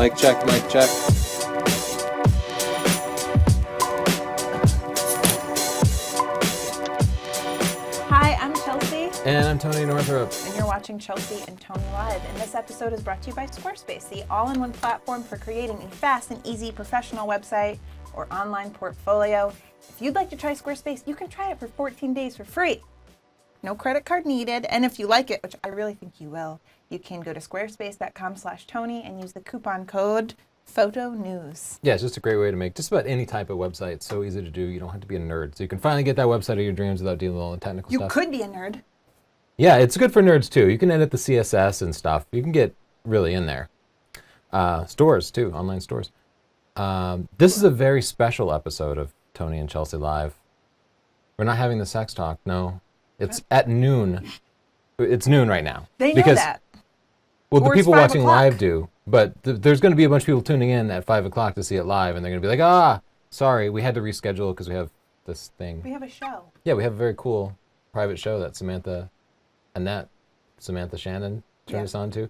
Mic check, mic check. Hi, I'm Chelsea. And I'm Tony Northrup. And you're watching Chelsea and Tony Live. And this episode is brought to you by Squarespace, the all-in-one platform for creating a fast and easy professional website or online portfolio. If you'd like to try Squarespace, you can try it for 14 days for free. No credit card needed. And if you like it, which I really think you will, you can go to squarespace.com/Tony and use the coupon code PHOTONEWS. Yeah, it's just a great way to make just about any type of website. It's so easy to do. You don't have to be a nerd. So you can finally get that website of your dreams without dealing with all the technical stuff. You could be a nerd. Yeah, it's good for nerds too. You can edit the CSS and stuff. You can get really in there. Stores too, online stores. This is a very special episode of Tony and Chelsea Live. We're not having the sex talk, no. It's at noon. It's noon right now. They know that. Well, Or the it's people 5 watching o'clock. live do, but there's going to be a bunch of people tuning in at 5 o'clock to see it live, and they're going to be like, sorry, we had to reschedule because we have this thing. We have a show. Yeah, we have a very cool private show that Samantha Shannon turned us on to,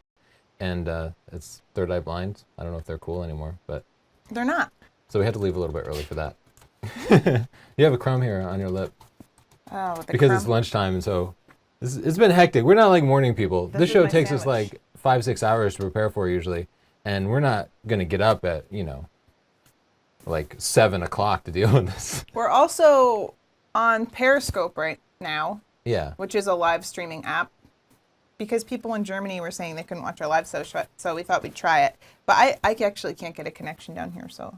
and it's Third Eye Blind. I don't know if they're cool anymore, but They're not. so we had to leave a little bit early for that. You have a crumb here on your lip Oh, the because crumb. it's lunchtime, and so it's been hectic. We're not like morning people. This This is show my takes us sandwich. like 5-6 hours to prepare for usually, and we're not gonna get up at like 7 o'clock to deal with this. We're also on Periscope right now, Yeah. which is a live streaming app, because people in Germany were saying they couldn't watch our live show, so we thought we'd try it. But I actually can't get a connection down here, so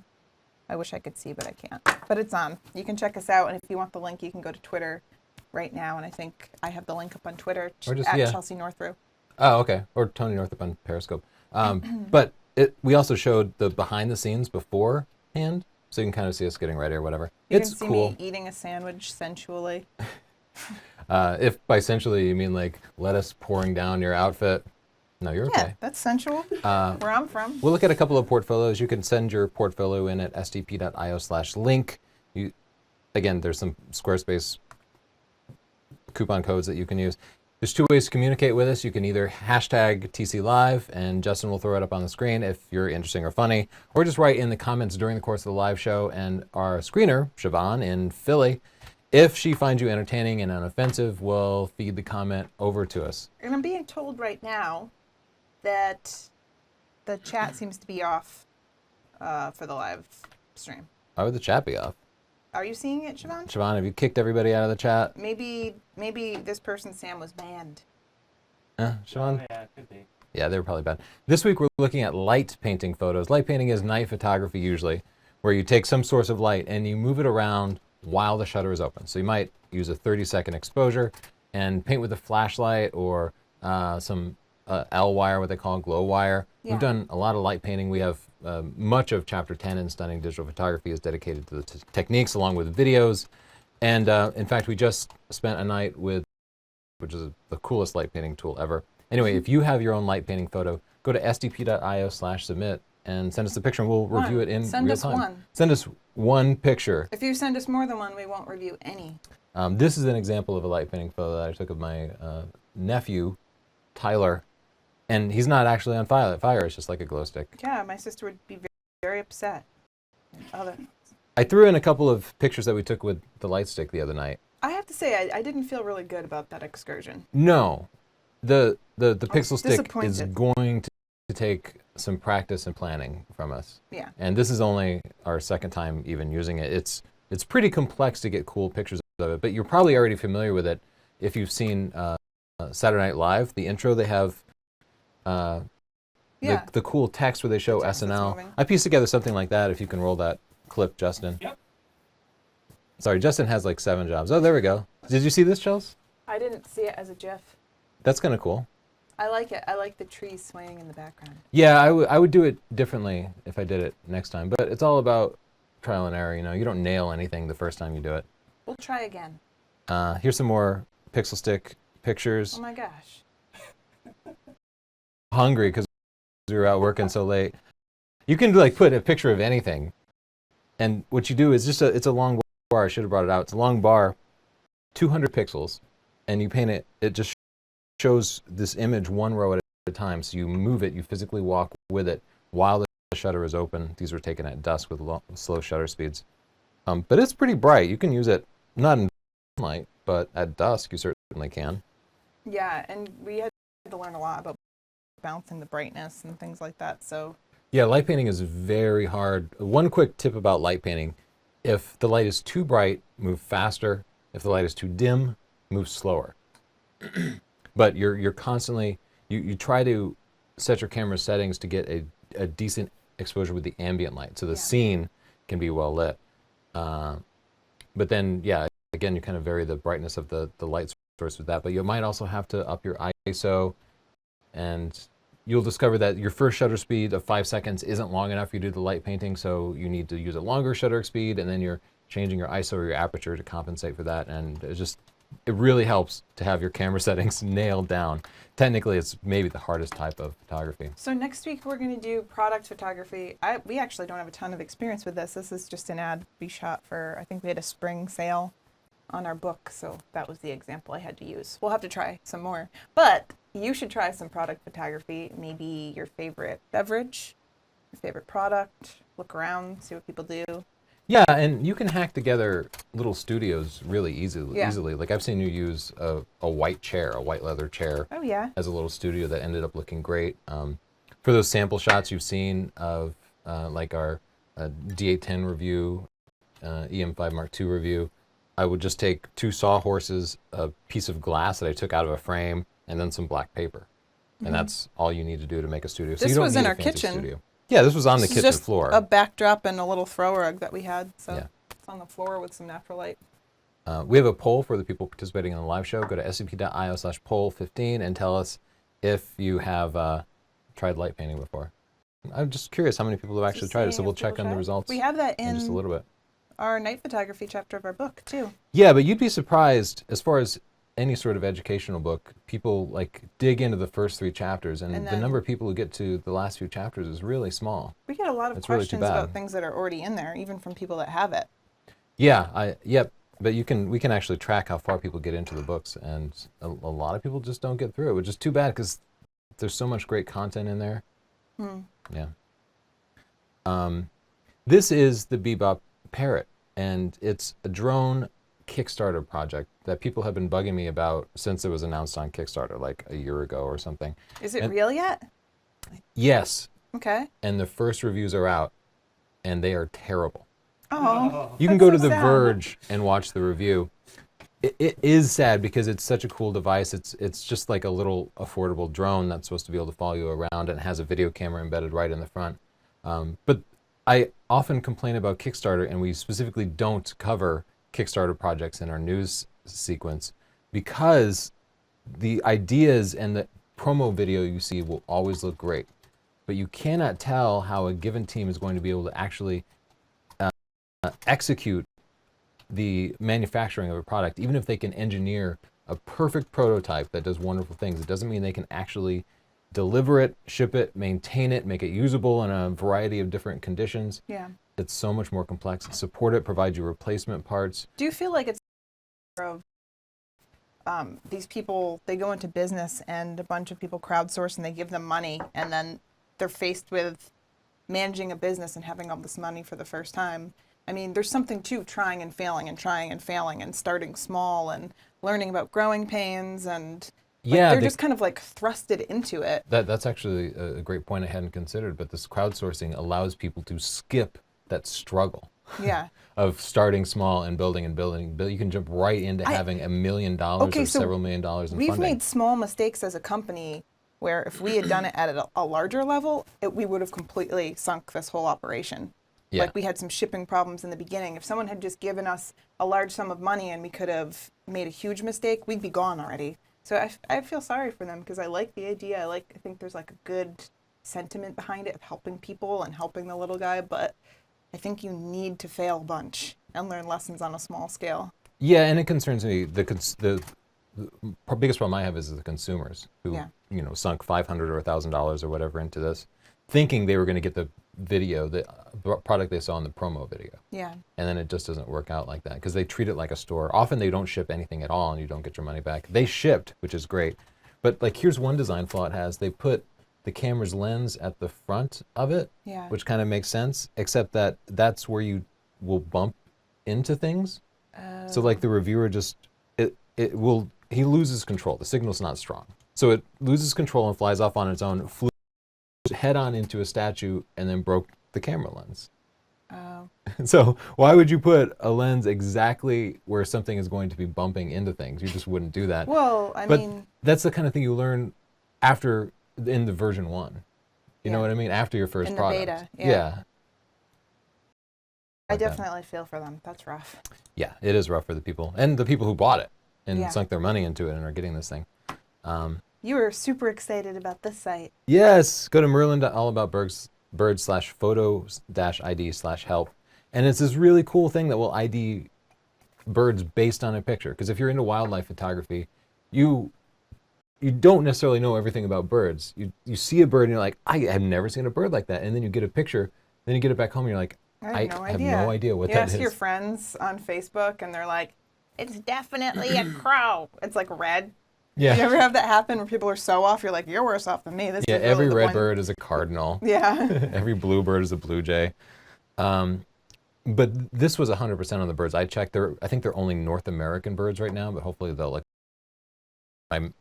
I wish I could see, but I can't. But it's on. You can check us out, and if you want the link, you can go to Twitter right now, and I think I have the link up on Twitter, Or just- at yeah. Chelsea Northrup. Oh, okay. Or Tony Northup on Periscope. But we also showed the behind the scenes beforehand, so you can kind of see us getting ready or whatever. You It's can see cool. me eating a sandwich sensually. If by sensually you mean like lettuce pouring down your outfit, no, you're Yeah, okay. that's sensual. Where I'm from. We'll look at a couple of portfolios. You can send your portfolio in at sdp.io/link. Again, there's some Squarespace coupon codes that you can use. There's 2 ways to communicate with us. You can either hashtag TCLive, and Justin will throw it up on the screen if you're interesting or funny, or just write in the comments during the course of the live show, and our screener, Siobhan in Philly, if she finds you entertaining and unoffensive, will feed the comment over to us. And I'm being told right now that the chat seems to be off for the live stream. Why would the chat be off? Are you seeing it, Siobhan? Siobhan, have you kicked everybody out of the chat? Maybe this person, Sam, was banned. Siobhan? Yeah, it could be. Yeah, they were probably bad. This week we're looking at light painting photos. Light painting is night photography usually, where you take some source of light and you move it around while the shutter is open. So you might use a 30-second exposure and paint with a flashlight or some L wire, what they call glow wire. Yeah. We've done a lot of light painting. We have much of Chapter 10 in Stunning Digital Photography is dedicated to the techniques along with videos. And in fact, we just spent a night with, which is the coolest light painting tool ever. Anyway, if you have your own light painting photo, go to sdp.io/submit and send us the picture, and we'll review it in Send real us time. one. Send us one picture. If you send us more than one, we won't review any. This is an example of a light painting photo that I took of my nephew, Tyler, and he's not actually on fire. It's just like a glow stick. Yeah, my sister would be very, very upset. I threw in a couple of pictures that we took with the light stick the other night. I have to say, I didn't feel really good about that excursion. No, the pixel stick is disappointed. going to take some practice and planning from us. Yeah. And this is only our second time even using it. It's pretty complex to get cool pictures of it, but you're probably already familiar with it if you've seen Saturday Night Live. The intro, they have Yeah. the cool text where they show The text that's SNL. moving. I pieced together something like that if you can roll that clip, Justin. Yep. Sorry, Justin has like 7 jobs. Oh, there we go. Did you see this, Chels? I didn't see it as a GIF. That's kind of cool. I like it. I like the trees swaying in the background. Yeah, I would do it differently if I did it next time, but it's all about trial and error. You don't nail anything the first time you do it. We'll try again. Here's some more pixel stick pictures. Oh my gosh. Hungry because we were out working so late. You can like put a picture of anything, and what you do is it's a long bar. I should have brought it out. It's a long bar, 200 pixels, and you paint it. It just shows this image one row at a time. So you move it, you physically walk with it while the shutter is open. These were taken at dusk with slow shutter speeds. But it's pretty bright. You can use it, not in light, but at dusk you certainly can. Yeah, and we had to learn a lot about balancing the brightness and things like that. So yeah, light painting is very hard. One quick tip about light painting: if the light is too bright, move faster. If the light is too dim, move slower. But you're constantly you try to set your camera settings to get a decent exposure with the ambient light, so the scene can be well lit. But then, yeah, again, you kind of vary the brightness of the light source with that. But you might also have to up your ISO, and you'll discover that your first shutter speed of 5 seconds isn't long enough for you to do the light painting, so you need to use a longer shutter speed, and then you're changing your ISO or your aperture to compensate for that. And it really helps to have your camera settings nailed down. Technically, it's maybe the hardest type of photography. So next week we're going to do product photography. We actually don't have a ton of experience with this. This is just an ad we shot for, I think we had a spring sale on our book, so that was the example I had to use. We'll have to try some more. But you should try some product photography, maybe your favorite beverage, your favorite product, look around, see what people do. Yeah, and you can hack together little studios really easily. Yeah. Like I've seen you use a white chair, a white leather chair, Oh yeah. as a little studio that ended up looking great. For those sample shots you've seen of like our D810 review, EM5 Mark II review, I would just take 2 sawhorses, a piece of glass that I took out of a frame, and then some black paper. And that's all you need to do to make a studio. So This you don't was need in a our fancy kitchen. studio. Yeah, this was on the This is kitchen just floor. a backdrop and a little throw rug that we had, so Yeah. it's on the floor with some natural light. We have a poll for the people participating in the live show. Go to scp.io/poll15 and tell us if you have tried light painting before. I'm just curious how many people have actually tried it, so seeing we'll if check people on the tried. results We have that in just a in little bit. our night photography chapter of our book too. Yeah, but you'd be surprised, as far as any sort of educational book, people like dig into the first 3 chapters, and And the then- number of people who get to the last few chapters is really small. We get a lot of It's really too questions about bad. things that are already in there, even from people that have it. Yeah, yep. But we can actually track how far people get into the books, and a lot of people just don't get through it, which is too bad because there's so much great content in there. Yeah. This is the Bebop Parrot, and it's a drone Kickstarter project that people have been bugging me about since it was announced on Kickstarter, like a year ago or something. Is it And- real yet? Yes, Okay. and the first reviews are out, and they are terrible. Oh. You can That's go to so The sad. Verge and watch the review. It is sad because it's such a cool device. It's just like a little affordable drone that's supposed to be able to follow you around, and has a video camera embedded right in the front. But I often complain about Kickstarter, and we specifically don't cover Kickstarter projects in our news sequence because the ideas and the promo video you see will always look great, but you cannot tell how a given team is going to be able to actually execute the manufacturing of a product. Even if they can engineer a perfect prototype that does wonderful things, it doesn't mean they can actually deliver it, ship it, maintain it, make it usable in a variety of different conditions. Yeah. It's so much more complex. Support it, provide you replacement parts. Do you feel like it's of these people, they go into business and a bunch of people crowdsource and they give them money, and then they're faced with managing a business and having all this money for the first time? I mean, there's something to trying and failing and trying and failing and starting small and learning about growing pains, and like, Yeah, they're they- just kind of like thrusted into it. That's actually a great point I hadn't considered, but this crowdsourcing allows people to skip that struggle Yeah. of starting small and building and building. You can jump right into having $1 million Okay, or so several $1 million in We've funding. made small mistakes as a company where if we had done it at a larger level, we would have completely sunk this whole operation. Yeah. Like we had some shipping problems in the beginning. If someone had just given us a large sum of money and we could have made a huge mistake, we'd be gone already. So I feel sorry for them because I like the idea. I think there's like a good sentiment behind it of helping people and helping the little guy, but I think you need to fail a bunch and learn lessons on a small scale. Yeah, and it concerns me. The biggest problem I have is the consumers who, Yeah. sunk $500 or $1,000 or whatever into this, thinking they were going to get the video, the product they saw in the promo video. Yeah. And then it just doesn't work out like that because they treat it like a store. Often they don't ship anything at all and you don't get your money back. They shipped, which is great. But like here's one design flaw it has. They put the camera's lens at the front of it, Yeah. which kind of makes sense, except that that's where you will bump into things. So like the reviewer just, he loses control. The signal's not strong. So it loses control and flies off on its own, flew head on into a statue, and then broke the camera lens. Oh. So why would you put a lens exactly where something is going to be bumping into things? You just wouldn't do that. Well, I mean, That's the kind of thing you learn after, in the version 1. You know what I mean? After your first in the product. beta, Yeah. I Like that. definitely feel for them. That's rough. Yeah, it is rough for the people. And the people who bought it and Yeah. sunk their money into it and are getting this thing. You were super excited about this site. Yes, go to merlin.allaboutbirds/photos-id/help. And it's this really cool thing that will ID birds based on a picture. Because if you're into wildlife photography, you don't necessarily know everything about birds. You see a bird and you're like, I have never seen a bird like that. And then you get a picture, then you get it back home and you're like, I have no idea what that is. You ask your friends on Facebook and they're like, it's definitely a crow. It's like red. Yeah. You ever have that happen where people are so off? You're like, you're worse off than me. This Yeah, is really every the red one. bird is a cardinal. Yeah. Every blue bird is a blue jay. But this was 100% on the birds. I checked. I think they're only North American birds right now, but hopefully they'll my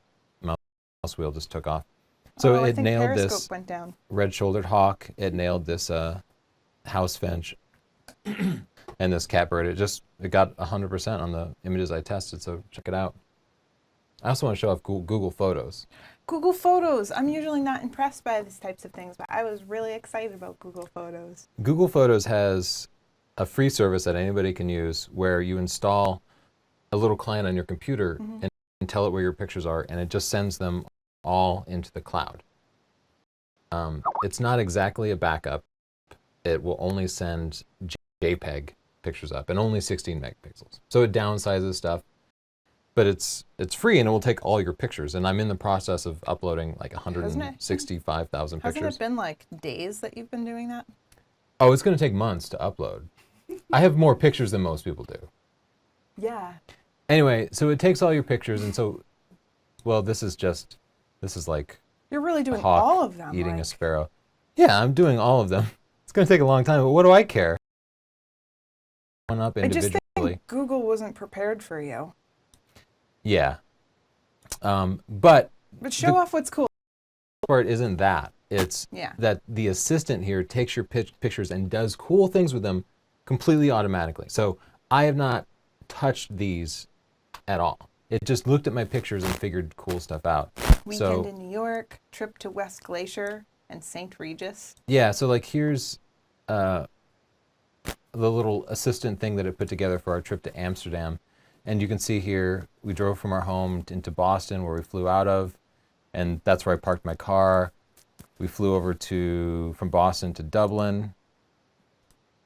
mouse wheel just took off. So I it think nailed Periscope this went down. red-shouldered hawk. It nailed this house finch and this catbird. It got 100% on the images I tested. So check it out. I also want to show off Google Photos. Google Photos. I'm usually not impressed by these types of things, but I was really excited about Google Photos. Google Photos has a free service that anybody can use where you install a little client on your computer and tell it where your pictures are, and it just sends them all into the cloud. It's not exactly a backup. It will only send JPEG pictures up and only 16 megapixels. So it downsizes stuff, but it's free and it will take all your pictures. And I'm in the process of uploading like 165,000 pictures. Hasn't it been like days that you've been doing that? Oh, it's going to take months to upload. I have more pictures than most people do. Yeah. Anyway, so it takes all your pictures, and so, well, this is like You're really a doing hawk all of them. eating a like, sparrow. Yeah, I'm doing all of them. It's going to take a long time, but what do I care? One up I just individually. think Google wasn't prepared for you. Yeah. But But show off what's cool. the part isn't that. It's Yeah. that the assistant here takes your pictures and does cool things with them completely automatically. So I have not touched these at all. It just looked at my pictures and figured cool stuff out. Weekend in New York, trip to West Glacier and St. Regis. Yeah, so like here's the little assistant thing that it put together for our trip to Amsterdam. And you can see here, we drove from our home into Boston where we flew out of, and that's where I parked my car. We flew over from Boston to Dublin,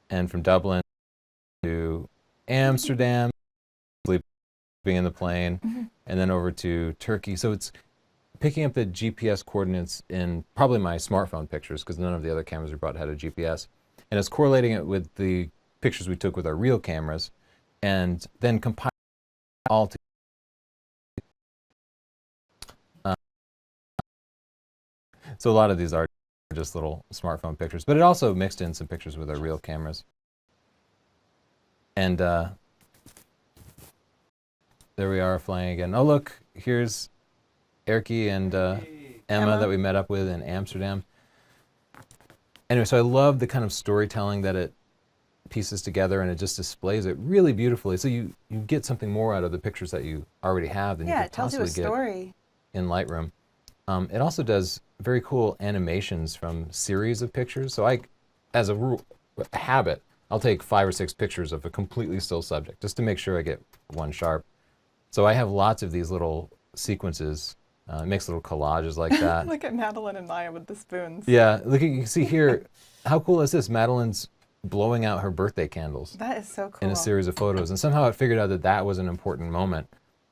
and from Dublin to Amsterdam, sleeping in the plane, and then over to Turkey. So it's picking up the GPS coordinates in probably my smartphone pictures, because none of the other cameras we brought had a GPS. And it's correlating it with the pictures we took with our real cameras, and then compiling all together. So a lot of these are just little smartphone pictures, but it also mixed in some pictures with our real cameras. And there we are flying again. Oh, look, here's Erky and Emma that we met up with in Amsterdam. Anyway, so I love the kind of storytelling that it pieces together, and it just displays it really beautifully. So you get something more out of the pictures that you already have than you Yeah, could it tells you a possibly get story. in Lightroom. It also does very cool animations from series of pictures. So I, as a habit, I'll take 5 or 6 pictures of a completely still subject just to make sure I get one sharp. So I have lots of these little sequences. It makes little collages like that. Look at Madeline and Maya with the spoons. Yeah, look, you can see here, how cool is this? Madeline's blowing out her birthday candles That is so cool. in a series of photos. And somehow it figured out that that was an important moment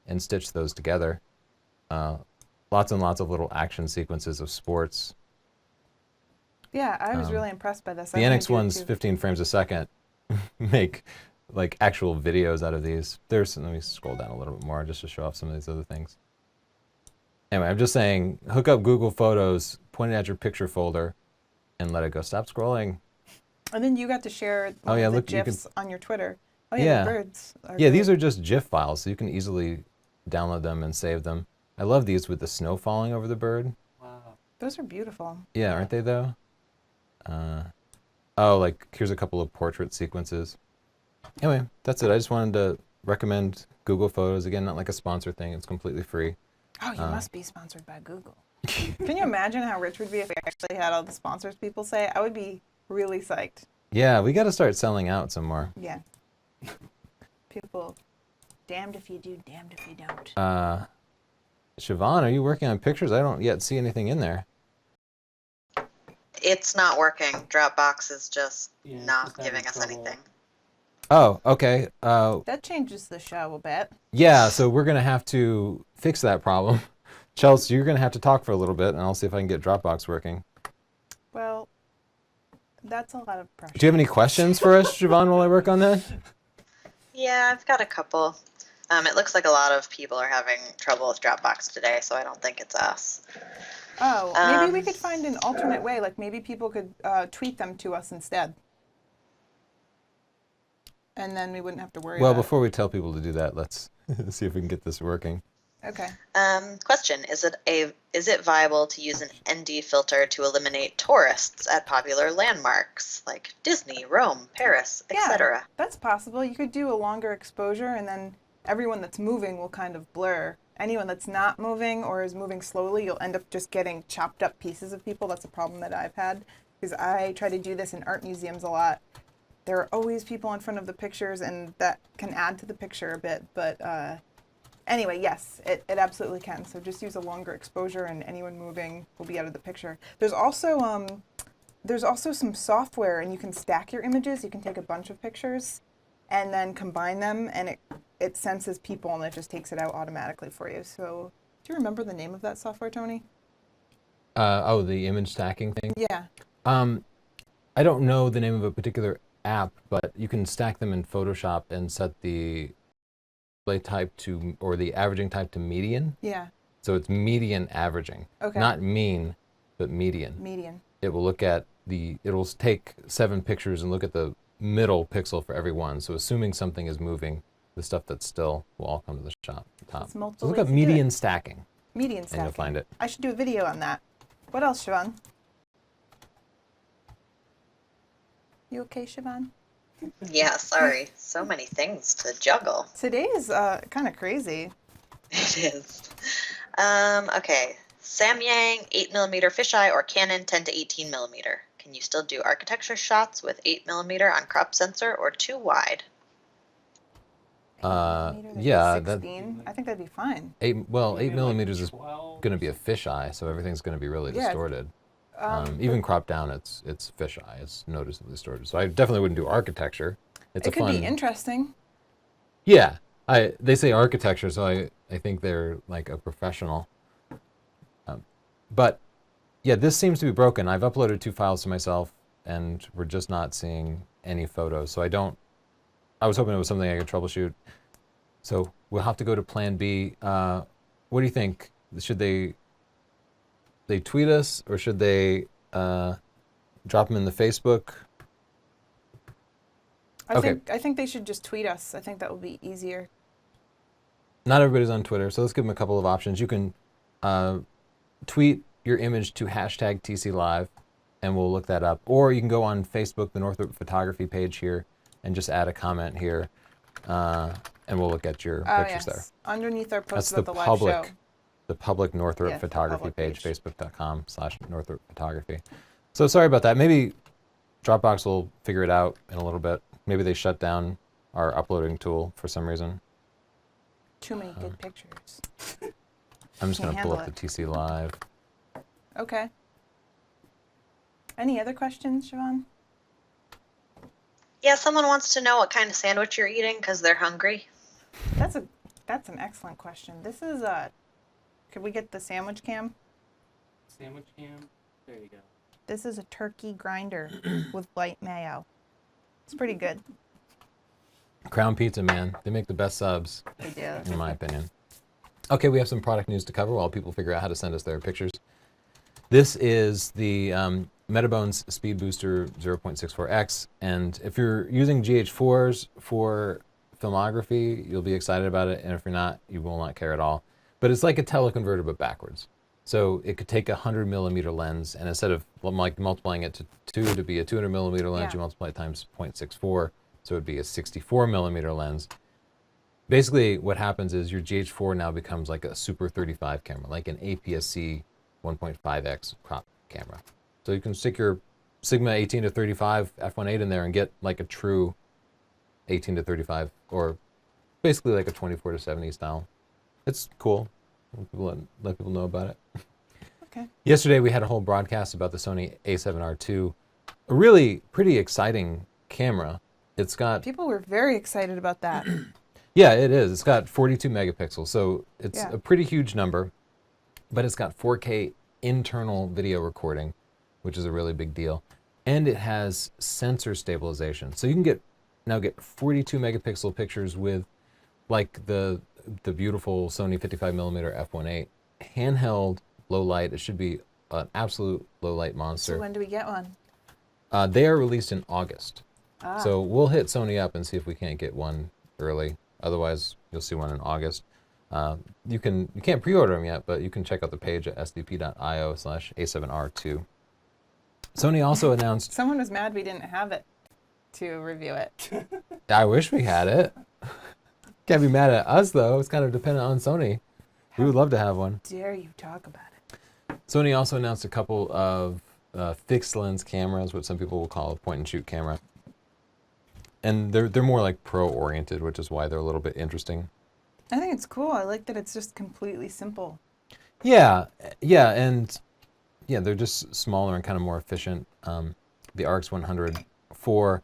and stitched those together. Lots and lots of little action sequences of sports. Yeah, I was really impressed by this. The NX one's 15 frames a second make like actual videos out of these. Let me scroll down a little bit more just to show off some of these other things. Anyway, I'm just saying, hook up Google Photos, point it at your picture folder, and let it go. Stop scrolling. And then you got to share Oh, yeah, the look, you GIFs on your Twitter. Oh Yeah. the birds. Yeah, these are just GIF files, so you can easily download them and save them. I love these with the snow falling over the bird. Wow. Those are beautiful. Yeah, aren't they though? Oh, like here's a couple of portrait sequences. Anyway, that's it. I just wanted to recommend Google Photos. Again, not like a sponsor thing. It's completely free. Oh, you must be sponsored by Google. Can you imagine how rich we'd be if we actually had all the sponsors people say? I would be really psyched. Yeah, we got to start selling out some more. Yeah. People, damned if you do, damned if you don't. Siobhan, are you working on pictures? I don't yet see anything in there. It's not working. Dropbox is just Yeah, it's not just having giving us trouble. anything. Oh, okay. That changes the show a bit. Yeah, so we're going to have to fix that problem. Chelsea, you're going to have to talk for a little bit, and I'll see if I can get Dropbox working. Well, that's a lot of pressure. Do you have any questions for us, Siobhan, while I work on that? Yeah, I've got a couple. It looks like a lot of people are having trouble with Dropbox today, so I don't think it's us. Oh, maybe we could find an alternate way. Like maybe people could tweet them to us instead. And then we wouldn't have to worry Well, about before we tell people to do that, let's see if we can get this working. it. Okay. Question: Is it viable to use an ND filter to eliminate tourists at popular landmarks like Disney, Rome, Paris, etc.? That's possible. You could do a longer exposure and then everyone that's moving will kind of blur. Anyone that's not moving or is moving slowly, you'll end up just getting chopped up pieces of people. That's a problem that I've had because I try to do this in art museums a lot. There are always people in front of the pictures and that can add to the picture a bit. But anyway, yes, it absolutely can. So just use a longer exposure and anyone moving will be out of the picture. There's also some software and you can stack your images. You can take a bunch of pictures and then combine them and it senses people and it just takes it out automatically for you. So do you remember the name of that software, Tony? Oh, the image stacking thing? Yeah. I don't know the name of a particular app, but you can stack them in Photoshop and set the display type to, or the averaging type to median. Yeah. So it's median averaging. Okay. Not mean, but median. Median. It will look at it'll take 7 pictures and look at the middle pixel for every one. So assuming something is moving, the stuff that's still will all come to the top. It's multiple So look ways up to do it. median stacking. Median And stacking. you'll find it. I should do a video on that. What else, Siobhan? You okay, Siobhan? Yeah, sorry. So many things to juggle. Today is kind of crazy. It is. Okay. Samyang 8mm fisheye or Canon 10 to 18mm. Can you still do architecture shots with 8mm on crop sensor or too wide? Yeah, 16. I think that'd be fine. 8 millimeters is 12. going to be a fisheye, so everything's going to be really Yeah. distorted. Even cropped down, it's fisheye. It's noticeably distorted. So I definitely wouldn't do architecture. It's It a could fun. be interesting. Yeah, they say architecture, so I think they're like a professional. But yeah, this seems to be broken. I've uploaded 2 files to myself, and we're just not seeing any photos. So I was hoping it was something I could troubleshoot. So we'll have to go to Plan B. What do you think? Should they tweet us, or should they drop them in the Facebook? Okay. I think they should just tweet us. I think that will be easier. Not everybody's on Twitter, so let's give them a couple of options. You can tweet your image to #TCLive, and we'll look that up. Or you can go on Facebook, the Northrop Photography page here, and just add a comment here, and we'll look at your pictures there. Underneath our That's post the about the live show. public Northrop Yes, the Photography public page, page. facebook.com/Northrop Photography. So sorry about that. Maybe Dropbox will figure it out in a little bit. Maybe they shut down our uploading tool for some reason. Too many good pictures. I'm just Can't going to pull up handle the it. TC Live. Okay. Any other questions, Siobhan? Yeah, someone wants to know what kind of sandwich you're eating because they're hungry. That's an excellent question. This is could we get the sandwich cam? Sandwich cam. There you go. This is a turkey grinder with light mayo. It's pretty good. Crown Pizza, man. They make the best subs, They do. in my opinion. Okay, we have some product news to cover while people figure out how to send us their pictures. This is the Metabones Speed Booster 0.64x, and if you're using GH4s for filmography, you'll be excited about it, and if you're not, you will not care at all. But it's like a teleconverter but backwards. So it could take a 100 millimeter lens, and instead of like multiplying it to 2 to be a 200 millimeter lens, you multiply it times 0.64, so it would be a 64 millimeter lens. Basically, what happens is your GH4 now becomes like a Super 35 camera, like an APS-C 1.5x crop camera. So you can stick your Sigma 18 to 35 f1.8 in there and get like a true 18 to 35, or basically like a 24 to 70 style. It's cool. Let people know about it. Okay. Yesterday we had a whole broadcast about the Sony a7R II, a really pretty exciting camera. It's got People were very excited about that. yeah, it is. It's got 42 megapixels, so it's Yeah. a pretty huge number, but it's got 4K internal video recording, which is a really big deal, and it has sensor stabilization. So you can now get 42 megapixel pictures with like the beautiful Sony 55 millimeter f1.8 handheld low light. It should be an absolute low light monster. So when do we get one? They are released in August. Ah. So we'll hit Sony up and see if we can't get one early. Otherwise, you'll see one in August. You can't pre-order them yet, but you can check out the page at sdp.io/a7r2. Sony also announced. Someone was mad we didn't have it to review it. I wish we had it. Can't be mad at us though. It's kind of dependent on Sony. We would love to have one. Dare you talk about it? Sony also announced a couple of fixed lens cameras, what some people will call a point and shoot camera. And they're more like pro oriented, which is why they're a little bit interesting. I think it's cool. I like that it's just completely simple. Yeah, and they're just smaller and kind of more efficient. The RX 104.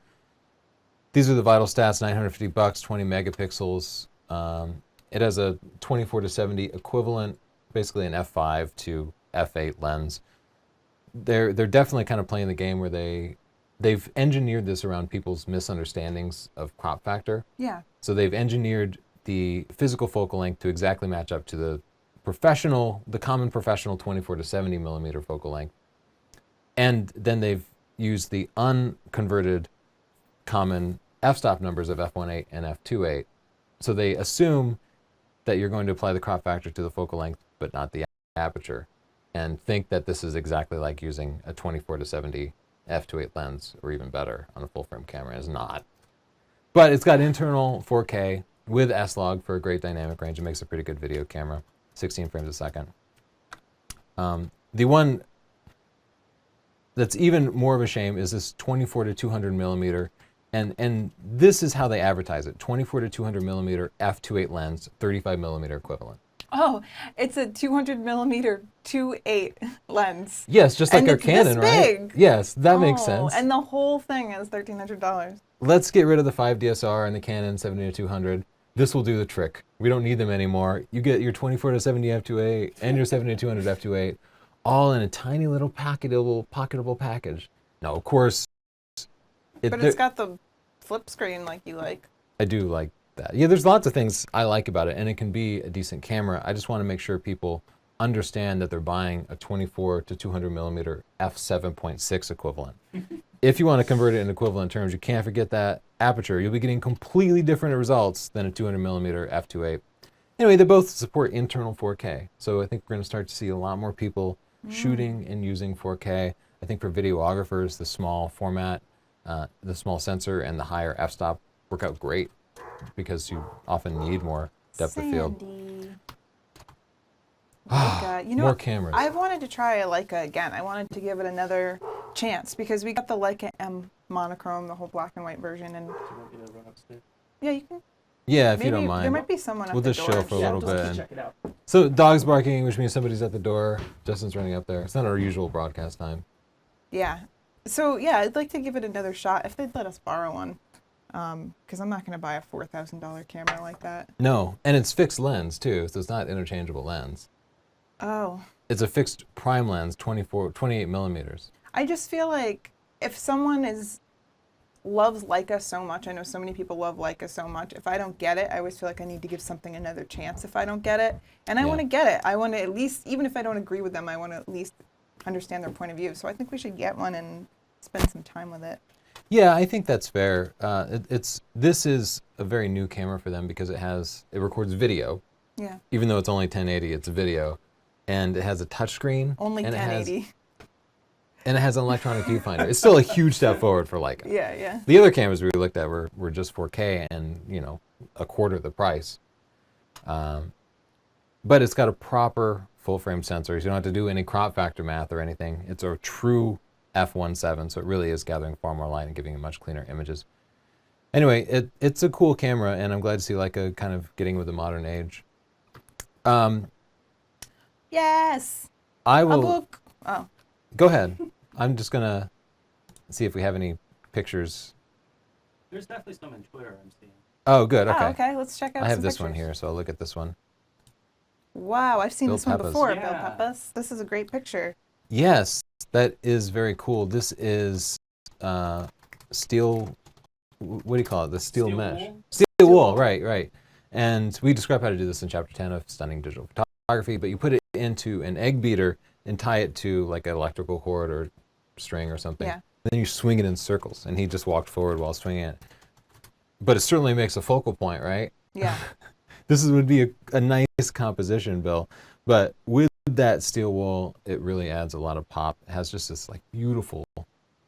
These are the vital stats: $950, 20 megapixels. It has a 24 to 70 equivalent, basically an f5 to f8 lens. They're definitely kind of playing the game where they've engineered this around people's misunderstandings of crop factor. Yeah. So they've engineered the physical focal length to exactly match up to the common professional 24 to 70 millimeter focal length. And then they've used the unconverted common f-stop numbers of f1.8 and f2.8. So they assume that you're going to apply the crop factor to the focal length, but not the aperture, and think that this is exactly like using a 24 to 70 f2.8 lens, or even better on a full frame camera. It's not. But it's got internal 4K with S-Log for a great dynamic range. It makes a pretty good video camera, 16 frames a second. The one that's even more of a shame is this 24 to 200 millimeter, and this is how they advertise it: 24 to 200 millimeter f2.8 lens, 35 millimeter equivalent. Oh, it's a 200 millimeter 2.8 lens. Yes, just like And our it's Canon, this right? big. Yes, that makes Oh, sense. And the whole thing is $1,300. Let's get rid of the 5 DSR and the Canon 70 to 200. This will do the trick. We don't need them anymore. You get your 24 to 70 f2.8 and your 70 to 200 f2.8 all in a tiny little pocketable package. Now, of course, But it's got the flip screen like you like. I do like that. Yeah, there's lots of things I like about it, and it can be a decent camera. I just want to make sure people understand that they're buying a 24 to 200 millimeter f7.6 equivalent. If you want to convert it in equivalent terms, you can't forget that aperture. You'll be getting completely different results than a 200 millimeter f2.8. Anyway, they both support internal 4K, so I think we're going to start to see a lot more people shooting and using 4K. I think for videographers, the small format, the small sensor, and the higher f-stop work out great because you often need more depth of field. Sandy. Leica. You know More what? cameras. I wanted to try a Leica again. I wanted to give it another chance because we got the Leica M monochrome, the whole black and white version, and Do you want me to run upstairs? yeah, you can. Yeah, if Maybe you don't there mind. might be someone at We'll the just door. show for a Yeah, little just bit. check it out. So dog's barking, which means somebody's at the door. Justin's running up there. It's not our usual broadcast time. Yeah. So yeah, I'd like to give it another shot if they'd let us borrow one, because I'm not going to buy a $4,000 camera like that. No, and it's fixed lens too, so it's not interchangeable lens. Oh. It's a fixed prime lens, 28 millimeters. I just feel like if someone loves Leica so much, I know so many people love Leica so much, if I don't get it, I always feel like I need to give something another chance if I don't get it. And I Yeah. want to get it. I want to at least, even if I don't agree with them, I want to at least understand their point of view. So I think we should get one and spend some time with it. Yeah, I think that's fair. This is a very new camera for them because it records video. Yeah. Even though it's only 1080, it's video, and it has a touchscreen. Only and 1080. And it has an electronic viewfinder. It's still a huge step forward for Leica. Yeah, yeah. The other cameras we looked at were just 4K and, you know, a quarter the price. But it's got a proper full frame sensor. So you don't have to do any crop factor math or anything. It's a true f1.7, so it really is gathering far more light and giving you much cleaner images. Anyway, it's a cool camera, and I'm glad to see Leica kind of getting with the modern age. Yes. I A will book. Oh. go ahead. I'm just gonna see if we have any pictures. There's definitely some in Twitter I'm seeing. Oh, good. Okay. Oh, okay. Let's check out I have some this one pictures. here, so I'll look at this one. Wow, I've seen Bill this one Peppers. before, Bill Yeah. Peppers. This is a great picture. Yes, that is very cool. This is steel. What do you call it? The steel mesh. Wool? Steel wool. wool. Right. And we describe how to do this in chapter 10 of Stunning Digital Photography. But you put it into an egg beater and tie it to like an electrical cord or string or something. Yeah. Then you swing it in circles, and he just walked forward while swinging it. But it certainly makes a focal point, right? Yeah. This would be a nice composition, Bill. But with that steel wool, it really adds a lot of pop. It has just this like beautiful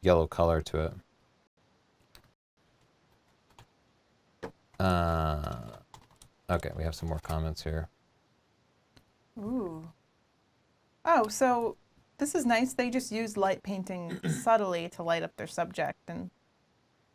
yellow color to it. Okay, we have some more comments here. Ooh. Oh, so this is nice. They just use light painting subtly to light up their subject, and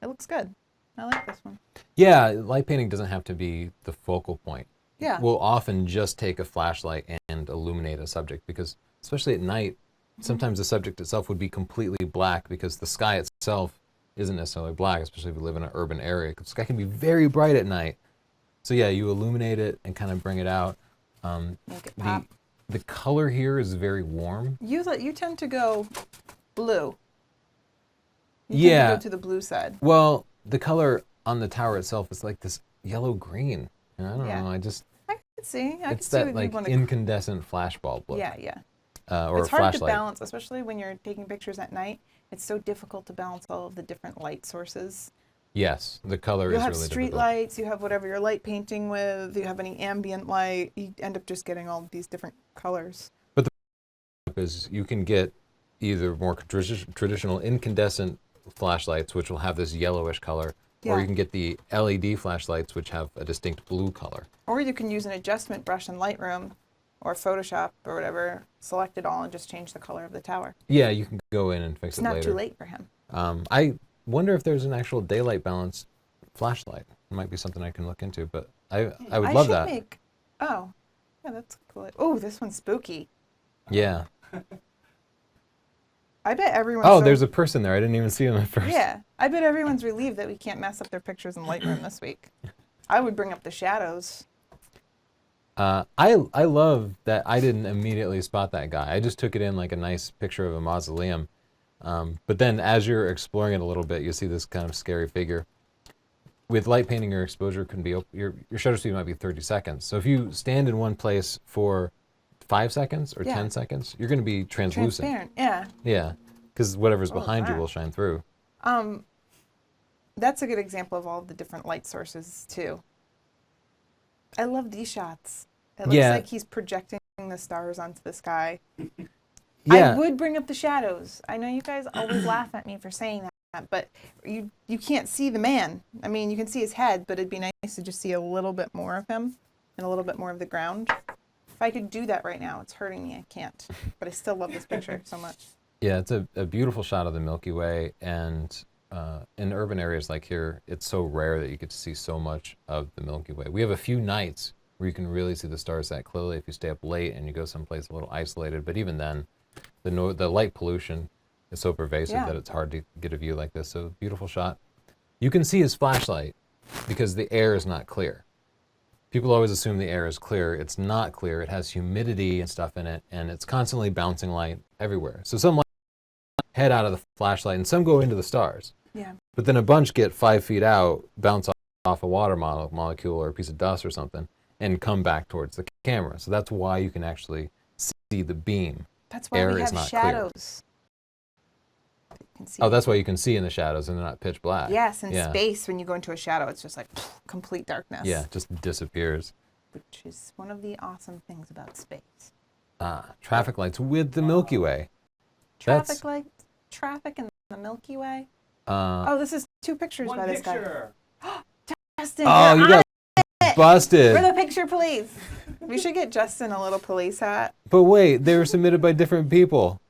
it looks good. I like this one. Yeah, light painting doesn't have to be the focal point. Yeah. We'll often just take a flashlight and illuminate a subject because, especially at night, sometimes the subject itself would be completely black because the sky itself isn't necessarily black, especially if you live in an urban area. The sky can be very bright at night. So yeah, you illuminate it and kind of bring it out. Make it pop. The color here is very warm. You tend to go blue. You tend Yeah. to go to the blue side. Well, the color on the tower itself is like this yellow green. And I don't Yeah. know. I can see. I It's can see that what like you want to. incandescent flash bulb look. Yeah, yeah. Or It's a hard flashlight. to balance, especially when you're taking pictures at night. It's so difficult to balance all of the different light sources. Yes, the color You is have really street difficult. lights, you have whatever you're light painting with, you have any ambient light, you end up just getting all of these different colors. Is you can get either more traditional incandescent flashlights, which will have this yellowish color, Yeah. or you can get the LED flashlights, which have a distinct blue color. Or you can use an adjustment brush in Lightroom or Photoshop or whatever, select it all and just change the color of the tower. Yeah, you can go in and fix It's it not later. too late for him. I wonder if there's an actual daylight balance flashlight. It might be something I can look into, but I would love should that. Oh, yeah, that's cool. Oh, this one's spooky. Yeah. I bet everyone's Oh, so- there's a person there. I didn't even see him at first. Yeah, I bet everyone's relieved that we can't mess up their pictures in Lightroom this week. I would bring up the shadows. I love that I didn't immediately spot that guy. I just took it in like a nice picture of a mausoleum. But then as you're exploring it a little bit, you see this kind of scary figure. With light painting, your exposure can be, your shutter speed might be 30 seconds. So if you stand in one place for 5 seconds or Yeah. 10 seconds, you're going to be translucent. Transparent, yeah. Yeah, because whatever's Oh, behind you wow. will shine through. That's a good example of all of the different light sources too. I love these shots. It looks Yeah. like he's projecting the stars onto the sky. Yeah, I would bring up the shadows. I know you guys always laugh at me for saying that, but you can't see the man. I mean, you can see his head, but it'd be nice to just see a little bit more of him and a little bit more of the ground. If I could do that right now, it's hurting me. I can't, but I still love this picture so much. yeah, it's a beautiful shot of the Milky Way, and in urban areas like here, it's so rare that you get to see so much of the Milky Way. We have a few nights where you can really see the stars that clearly if you stay up late and you go someplace a little isolated, but even then, the light pollution is so pervasive Yeah. that it's hard to get a view like this. So beautiful shot. You can see his flashlight because the air is not clear. People always assume the air is clear. It's not clear. It has humidity and stuff in it, and it's constantly bouncing light everywhere. So some light head out of the flashlight, and some go into the stars. Yeah. But then a bunch get 5 feet out, bounce off a water molecule or a piece of dust or something, and come back towards the camera. So that's why you can actually see the beam That's why air we is have not clear. shadows. You can see. Oh, that's why you can see in the shadows and they're not pitch black. Yes, in Yeah. space, when you go into a shadow, it's just like complete darkness. Yeah, it just disappears. Which is one of the awesome things about space. Traffic lights with the Milky Way. That's- Traffic in the Milky Way. Uh, This is 2 pictures One by this guy. picture. Justin, oh, you're you on got busted. For the picture, please. We should get Justin a little police hat. But wait, they were submitted by different people.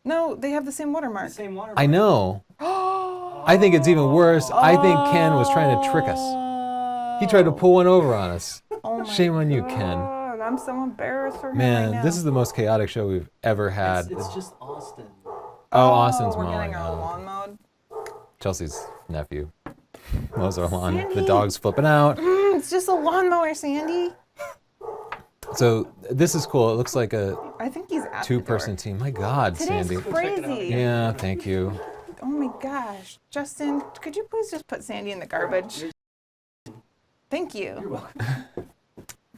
No, they have the same The watermark. same water. I know. I think it's even worse. I think Ken was trying to trick us. He tried to pull one over on us. Oh my Shame on you, Ken. God, I'm so embarrassed for him Man, right now. this is the most chaotic show we've ever had. It's just Austin. Austin's we're mowing. getting our Oh. lawn mowed. Chelsea's nephew mows our lawn. The Sandy. dog's flipping out. It's just a lawnmower, Sandy. So this is cool. It looks like a I think he's at 2-person team. My God, Today's Sandy. crazy. Yeah, thank you. Oh my gosh. Justin, could you please just put Sandy in the garbage? Thank you. You're welcome.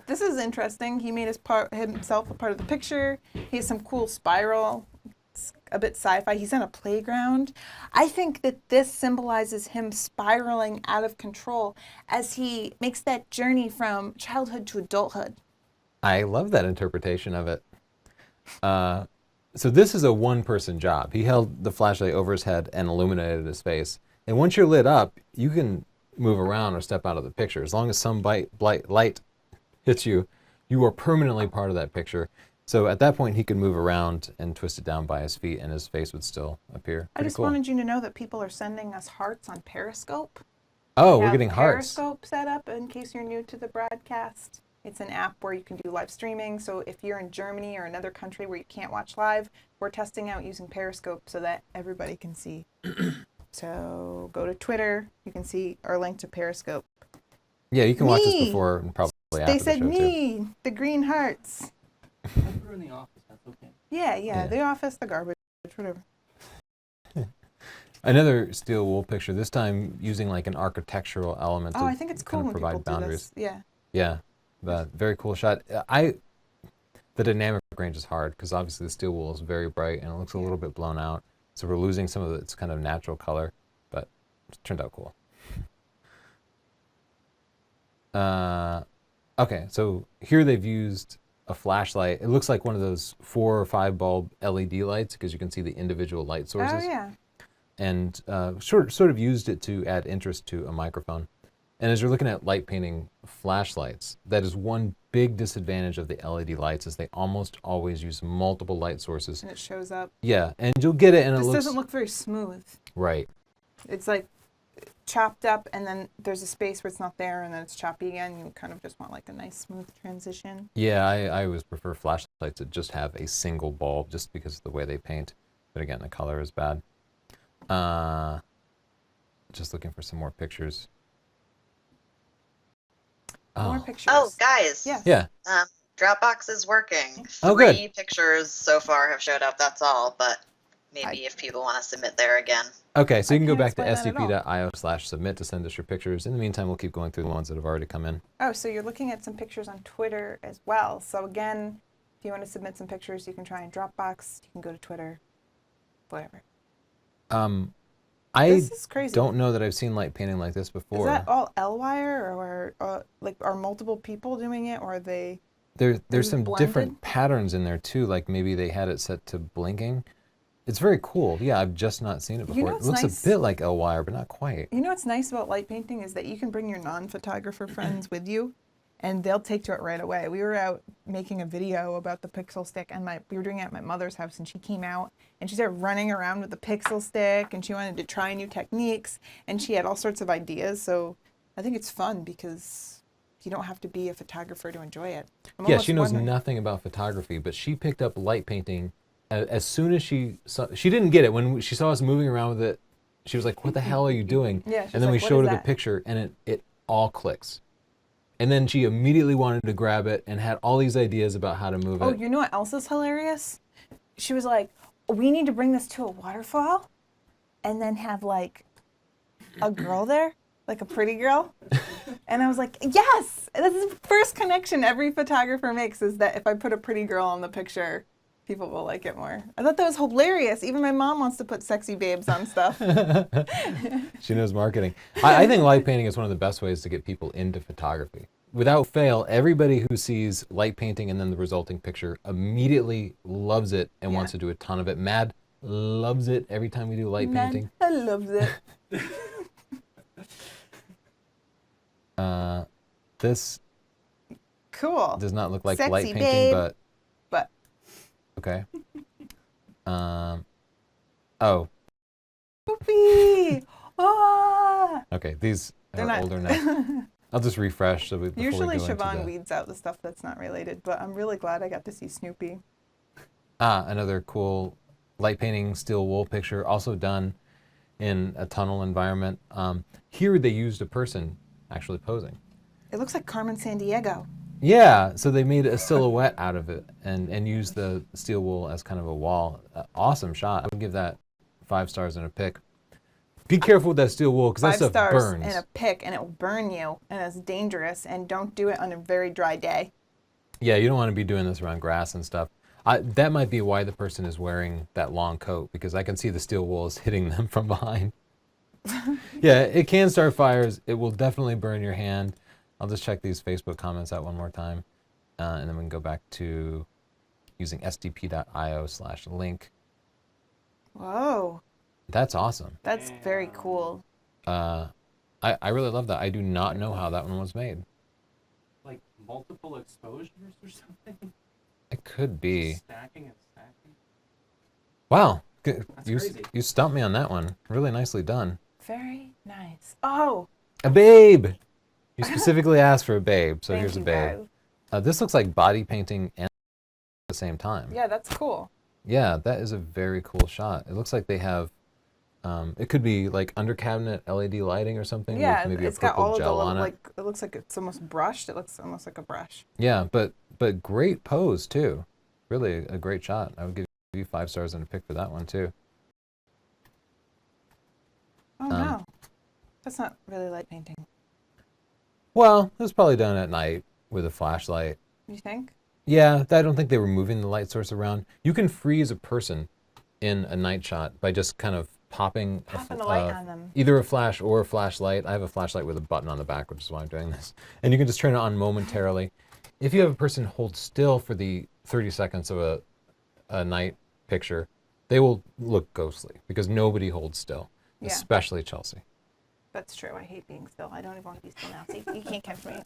This is interesting. He made himself a part of the picture. He has some cool spiral. It's a bit sci-fi. He's on a playground. I think that this symbolizes him spiraling out of control as he makes that journey from childhood to adulthood. I love that interpretation of it. So this is a 1-person job. He held the flashlight over his head and illuminated his face. And once you're lit up, you can move around or step out of the picture. As long as some light hits you, you are permanently part of that picture. So at that point, he could move around and twist it down by his feet, and his face would still appear. I Pretty just cool. wanted you to know that people are sending us hearts on Periscope. Oh, We we're have getting hearts. Periscope set up in case you're new to the broadcast. It's an app where you can do live streaming. So if you're in Germany or another country where you can't watch live, we're testing out using Periscope so that everybody can see. So go to Twitter. You can see our link to Periscope. Yeah, you can watch this Me. before and probably after They the said show too. me, the green hearts. I put her in the office. That's okay. Yeah, Yeah. the office, the garbage, whatever. Another steel wool picture, this time using like an architectural element to Oh, I think it's cool kind of when provide people boundaries. do this. Yeah. Yeah, but very cool shot. The dynamic range is hard because obviously the steel wool is very bright and it looks a little bit blown out. So we're losing some of its kind of natural color, but it turned out cool. Okay, so here they've used a flashlight. It looks like one of those 4 or 5 bulb LED lights because you can see the individual light sources. Oh, yeah. And sort of used it to add interest to a microphone. And as you're looking at light painting flashlights, that is one big disadvantage of the LED lights is they almost always use multiple light sources. And it shows up. Yeah, and you'll get it and This it looks doesn't look very smooth. right. It's like chopped up and then there's a space where it's not there and then it's choppy again. You kind of just want like a nice smooth transition. Yeah, I always prefer flashlights that just have a single bulb just because of the way they paint. But again, the color is bad. Just looking for some more pictures. More Oh, pictures. Oh, guys. Yeah. yeah. Dropbox is working. Oh, good. 3 pictures so far have showed up. That's all. But maybe if people want to submit there again. Okay, so you can go can't back to explain that at all. sdp.io/submit to send us your pictures. In the meantime, we'll keep going through the ones that have already come in. Oh, so you're looking at some pictures on Twitter as well. So again, if you want to submit some pictures, you can try in Dropbox. You can go to Twitter, whatever. I This is crazy. don't know that I've seen light painting like this before. Is that all L-wire or like are multiple people doing it or are they? There's it some blended? different patterns in there too, like maybe they had it set to blinking. It's very cool. Yeah, I've just not seen it before. know It what's looks nice? a bit like L-wire, but not quite. You know what's nice about light painting is that you can bring your non-photographer friends with you and they'll take to it right away. We were out making a video about the pixel stick and we were doing it at my mother's house and she came out and she started running around with the pixel stick and she wanted to try new techniques and she had all sorts of ideas. So I think it's fun because you don't have to be a photographer to enjoy it. I'm Yeah, almost she knows wondering- nothing about photography, but she picked up light painting as soon as she saw. She didn't get it when she saw us moving around with it. She was like, "What the hell are you doing?" Yeah, she's and then we like, "What showed is her the that?" picture, and it all clicks. And then she immediately wanted to grab it and had all these ideas about how to move Oh, it. you know what else is hilarious? She was like, we need to bring this to a waterfall and then have like a girl there, like a pretty girl. And I was like, yes, this is the first connection every photographer makes is that if I put a pretty girl on the picture, People will like it more. I thought that was hilarious. Even my mom wants to put sexy babes on stuff. She knows marketing. I think light painting is one of the best ways to get people into photography. Without fail, everybody who sees light painting and then the resulting picture immediately loves it and wants to do a ton of it. Mad loves it every time we do light painting. I love it. This Cool. does not look like Sexy light painting, babe. But okay. Oh, poopy. Ah. okay. These They're are not older now. I'll just refresh so before Usually we go into Siobhan the... weeds out the stuff that's not related, but I'm really glad I got to see Snoopy. Another cool light painting steel wool picture, also done in a tunnel environment. Here they used a person actually posing. It looks like Carmen Sandiego. Yeah, so they made a silhouette out of it and used the steel wool as kind of a wall. Awesome shot. I would give that 5 stars and a pick. Be careful with that steel wool because that 5 stuff stars burns. and a pick, and it will burn you, and it's dangerous, and don't do it on a very dry day. Yeah, you don't want to be doing this around grass and stuff. That might be why the person is wearing that long coat, because I can see the steel wool is hitting them from behind. Yeah, it can start fires. It will definitely burn your hand. I'll just check these Facebook comments out one more time, and then we can go back to using sdp.io/link. Whoa, That's awesome. that's very cool. I really love that. I do not know how that one was made. Like multiple exposures or something? It could be. Stacking and stacking? Wow. That's crazy. You stumped me on that one. Really nicely done. Very nice. Oh, A babe! You specifically asked for a babe, so thank here's a you, babe. guys. This looks like body painting and at the same time. Yeah, that's cool. Yeah, that is a very cool shot. It looks like they have, it could be like under cabinet LED lighting or something Yeah, with maybe it's a got purple all of the gel little, on it. like, it looks like it's almost brushed. It looks almost like a brush. Yeah, but great pose too. Really a great shot. I would give you 5 stars and a pick for that one too. Oh, no. That's not really light painting. Well, it was probably done at night with a flashlight. You think? Yeah, I don't think they were moving the light source around. You can freeze a person in a night shot by just kind of popping Popping a light on them. either a flash or a flashlight. I have a flashlight with a button on the back, which is why I'm doing this. And you can just turn it on momentarily. If you have a person hold still for the 30 seconds of a night picture, they will look ghostly because nobody holds still, Yeah. especially Chelsea. That's true. I hate being still. I don't even want to be still now. See, you can't catch me.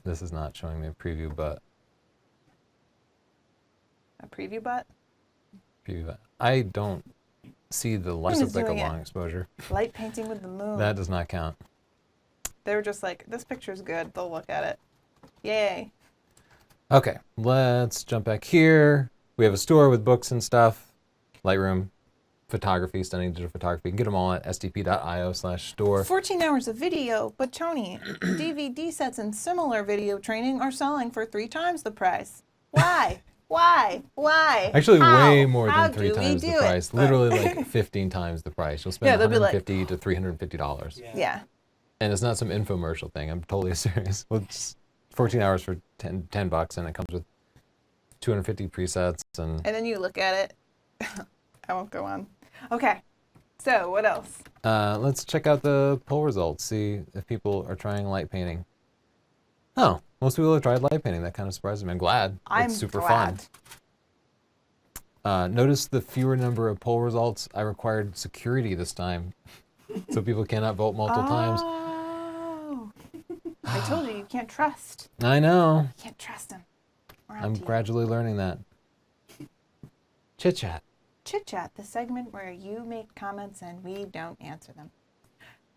This is not showing me a preview, but A preview butt? I don't see the light. is Looks like a doing it. long exposure. Light painting with the moon. That does not count. They were just like, this picture's good. They'll look at it. Yay. Okay, let's jump back here. We have a store with books and stuff. Lightroom, photography, stunning digital photography. You can get them all at sdp.io/store. 14 hours of video, but Tony, DVD sets and similar video training are selling for 3 times the price. Why? Why? Actually, How? way more How than 3 do we times the do it? price. Literally like 15 times the price. You'll spend Yeah, they'll be like- $150 to $350. Yeah. And it's not some infomercial thing. I'm totally serious. Well, it's 14 hours for 10 bucks, and it comes with 250 presets. And And then you look at it. I won't go on. Okay. So what else? let's check out the poll results, see if people are trying light painting. Oh, most people have tried light painting. That kind of surprises me. I'm glad. I'm It's super glad. fun. Notice the fewer number of poll results. I required security this time, so people cannot vote multiple times. Oh. I told you can't trust. I know. You can't trust them. I'm gradually learning that. Chitchat. Chitchat, the segment where you make comments and we don't answer them.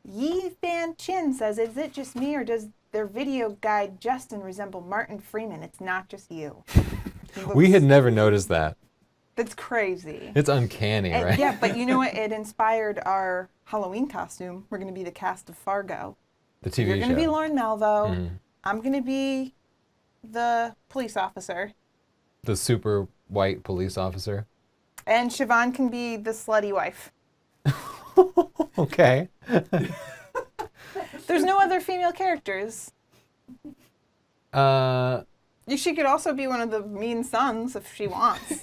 Yi Fan Chin says, is it just me or does their video guide Justin resemble Martin Freeman? It's not just you. He We looks- had never noticed that. That's crazy. It's uncanny, And- right? Yeah, but you know what? It inspired our Halloween costume. We're going to be the cast of Fargo. The TV You're show. going to be Lauren Malvo. Mhm. I'm going to be the police officer. The super white police officer. And Siobhan can be the slutty wife. Okay. There's no other female characters. She could also be one of the mean sons if she wants.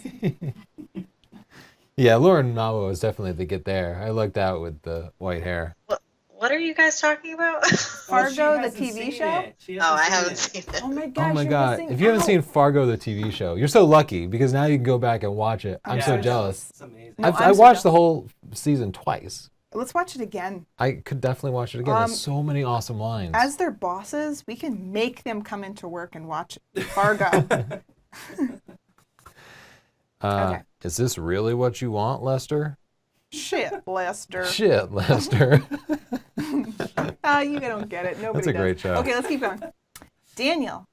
Yeah, Lauren Mabo is definitely the get there. I lucked out with the white hair. What are you guys talking about? Well, she Fargo, the hasn't TV seen show? it. She Oh, I haven't it. seen it. Oh my Oh gosh, my you're god! missing If you haven't out. seen Fargo, the TV show, you're so lucky because now you can go back and watch it. I'm so Yeah. jealous. It's amazing. No, I I'm so watched the jealous. whole season twice. Let's watch it again. I could definitely watch it again. There's so many awesome lines. As their bosses, we can make them come into work and watch Fargo. Okay. Is this really what you want, Lester? Shit, Lester. Shit, Lester. You don't get it. Nobody That's a does. great show. Okay, let's keep going. Daniel,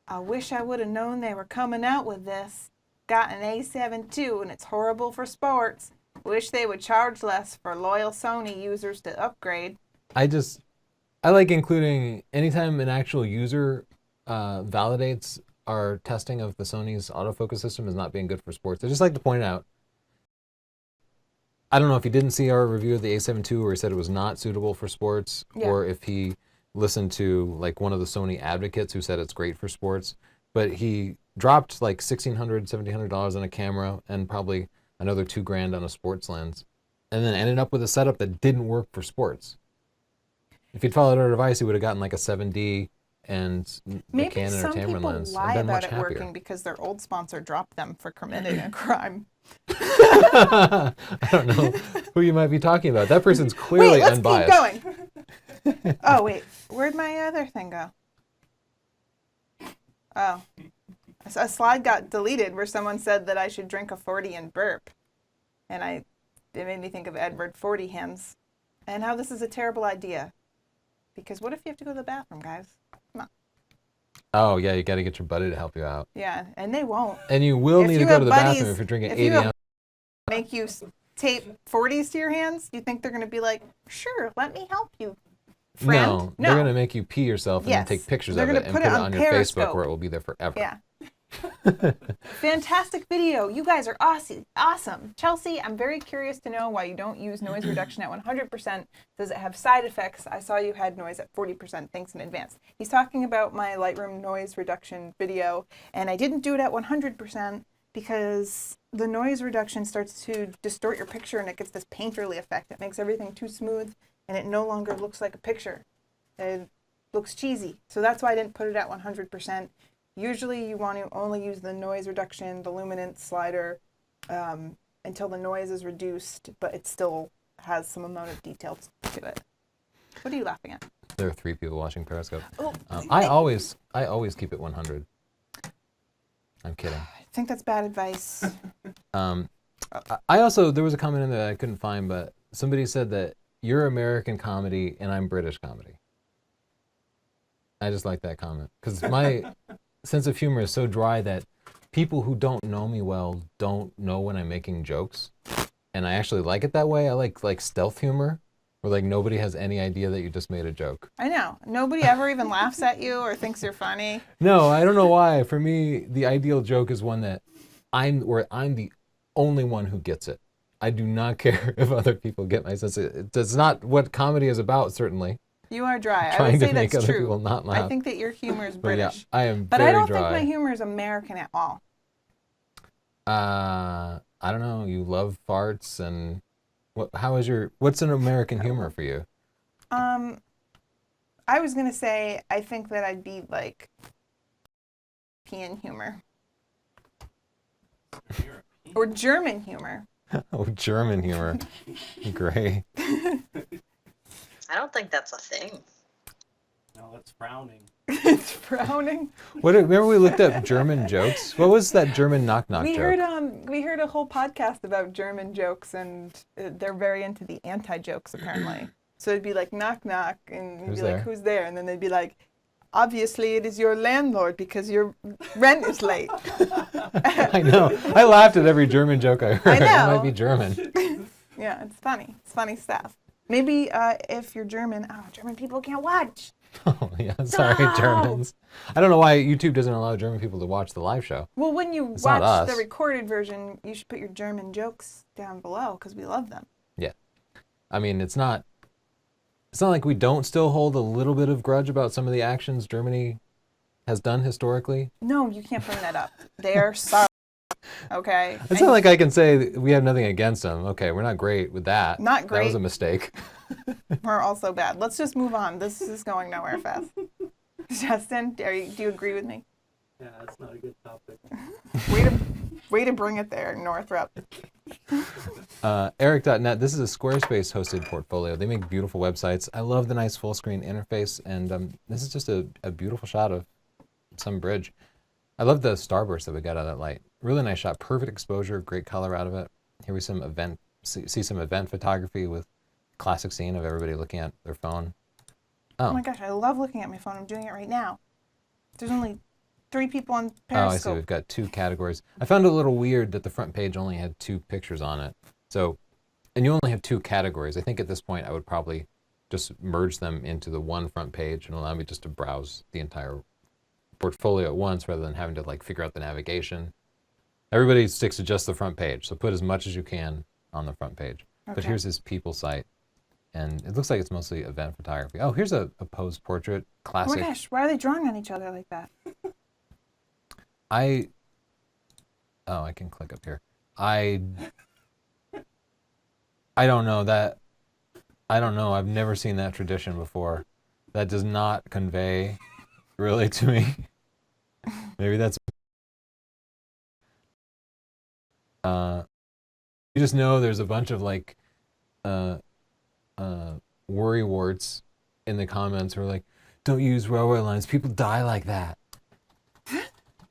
I wish I would have known they were coming out with this. Got an A7 II and it's horrible for sports. Wish they would charge less for loyal Sony users to upgrade. I like including anytime an actual user validates our testing of the Sony's autofocus system as not being good for sports. I just like to point out, I don't know if he didn't see our review of the A7 II where he said it was not suitable for sports, or if he listened to like one of the Sony advocates who said it's great for sports, but he dropped like $1,600, $1,700 on a camera and probably another $2,000 on a sports lens, and then ended up with a setup that didn't work for sports. If he'd followed our advice, he would have gotten like a 7D and the Maybe Canon or some Tamron people lens lie and been about much it happier. working because their old sponsor dropped them for committing a crime. I don't know who you might be talking about. That person's clearly Wait, let's unbiased. keep going. Oh, wait. Where'd my other thing go? Oh. A slide got deleted where someone said that I should drink a 40 and burp. And it made me think of Edward Forty Hands and how this is a terrible idea. Because what if you have to go to the bathroom, guys? Come on. Oh, yeah, you got to get your buddy to help you out. Yeah, and they won't. And you will If need you to go have to the buddies- bathroom if you're drinking if 80 you have- ounces. Make you tape 40s to your hands? You think they're going to be like, sure, let me help you, friend? No, they're going to make you pee yourself and then Yes. take pictures They're of gonna it and put put it it on on your Facebook Periscope. where it will be there forever. Yeah. Fantastic video. You guys are awesome. Chelsea, I'm very curious to know why you don't use noise reduction at 100%. Does it have side effects? I saw you had noise at 40%. Thanks in advance. He's talking about my Lightroom noise reduction video, and I didn't do it at 100% because the noise reduction starts to distort your picture and it gets this painterly effect. It makes everything too smooth and it no longer looks like a picture. It looks cheesy. So that's why I didn't put it at 100%. Usually you want to only use the noise reduction, the luminance slider, until the noise is reduced, but it still has some amount of detail to it. What are you laughing at? There are 3 people watching Periscope. Oh, I always keep it 100. I'm kidding. I think that's bad advice. I also, there was a comment in there that I couldn't find, but somebody said that you're American comedy and I'm British comedy. I just like that comment because my sense of humor is so dry that people who don't know me well don't know when I'm making jokes, and I actually like it that way. I like stealth humor, where like nobody has any idea that you just made a joke. I know. Nobody ever even laughs at you or thinks you're funny. No, I don't know why. For me, the ideal joke is one that I'm the only one who gets it. I do not care if other people get my sense. It's not what comedy is about, certainly. You are dry. I Trying would to say make that's other true. people not laugh. I think that your humor is But yeah, British. I am But very I don't dry. think my humor is American at all. I don't know. You love farts and what's an American humor for you? I was gonna say I think that I'd be like European humor or German humor. Oh, German humor. Great. I don't think that's a thing. No, it's frowning. It's frowning. Remember we looked up German jokes? What was that German knock-knock We joke? heard a whole podcast about German jokes, and they're very into the anti-jokes apparently. So it'd be like knock knock, and you'd Who's be like, there? who's there? And then they'd be like, obviously it is your landlord because your rent is late. I know. I laughed at every German joke I heard. I know. It might be German. Yeah, it's funny. It's funny stuff. Maybe if you're German, German people can't watch. Oh, yeah. Sorry, No! Germans. I don't know why YouTube doesn't allow German people to watch the live show. Well, when you It's not watch the us. recorded version, you should put your German jokes down below because we love them. Yeah. I mean, it's not like we don't still hold a little bit of grudge about some of the actions Germany has done historically. No, you can't bring that up. They're sorry. Okay. It's not like I can say that we have nothing against them. Okay, we're not great with that. Not That was great. a mistake. We're also bad. Let's just move on. This is going nowhere fast. Justin, do you agree with me? Yeah, that's not a good topic. Way to bring it there, Northrop. Eric.net, this is a Squarespace hosted portfolio. They make beautiful websites. I love the nice full screen interface, and this is just a beautiful shot of some bridge. I love the starburst that we got out of that light. Really nice shot, perfect exposure, great color out of it. Here we see some event photography with classic scene of everybody looking at their phone. Oh my gosh, I love looking at my phone. I'm doing it right now. There's only 3 people on Oh, I see. Periscope. We've got 2 categories. I found it a little weird that the front page only had 2 pictures on it. So, and you only have 2 categories. I think at this point I would probably just merge them into the one front page and allow me just to browse the entire portfolio at once rather than having to like figure out the navigation. Everybody sticks to just the front page. So put as much as you can on the front page. But Okay. here's his people site. And it looks like it's mostly event photography. Oh, here's a posed portrait, Oh classic. my gosh, why are they drawing on each other like that? I can click up here. I don't know that. I don't know. I've never seen that tradition before. That does not convey really to me. Maybe that's. You just know there's a bunch of like worry warts in the comments who are like, don't use railway lines. People die like that.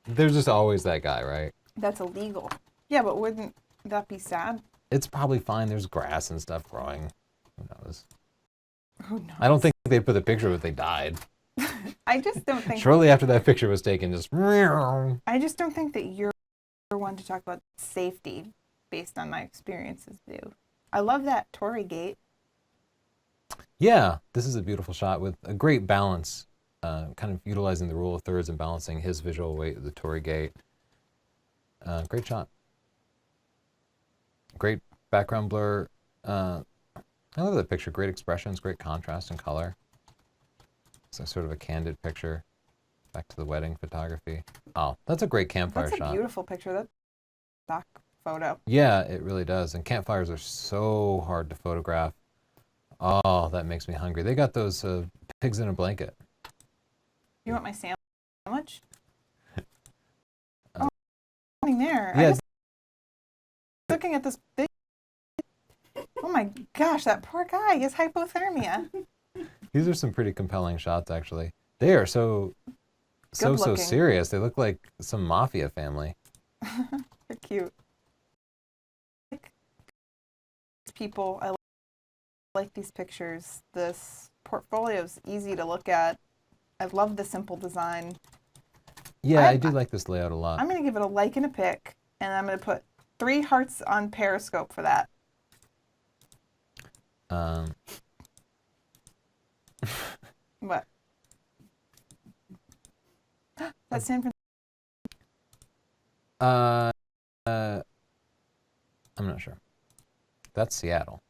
There's just always that guy, right? That's illegal. Yeah, but wouldn't that be sad? It's probably fine. There's grass and stuff growing. Who knows? Who knows? I don't think they put the picture if they died. I just don't think. Shortly after that picture was taken, just. I just don't think that you're one to talk about safety based on my experiences, do. I love that Tory gate. Yeah, this is a beautiful shot with a great balance, kind of utilizing the rule of thirds and balancing his visual weight of the Tory gate. Great shot. Great background blur. I love that picture. Great expressions, great contrast and color. It's like sort of a candid picture. Back to the wedding photography. Oh, that's a great campfire That's a shot. beautiful picture. That's stock photo. Yeah, it really does. And campfires are so hard to photograph. Oh, that makes me hungry. They got those pigs in a blanket. You want my sandwich? Oh, nothing there. Yeah. I just looking at this big. Oh my gosh, that poor guy. He has hypothermia. These are some pretty compelling shots, actually. They are so looking. serious. They look like some mafia family. They're cute. People, I like these pictures. This portfolio is easy to look at. I love the simple design. Yeah, I do like this layout a lot. I'm going to give it a like and a pick, and I'm going to put 3 hearts on Periscope for that. What? That's San Francisco. I'm not sure. That's Seattle.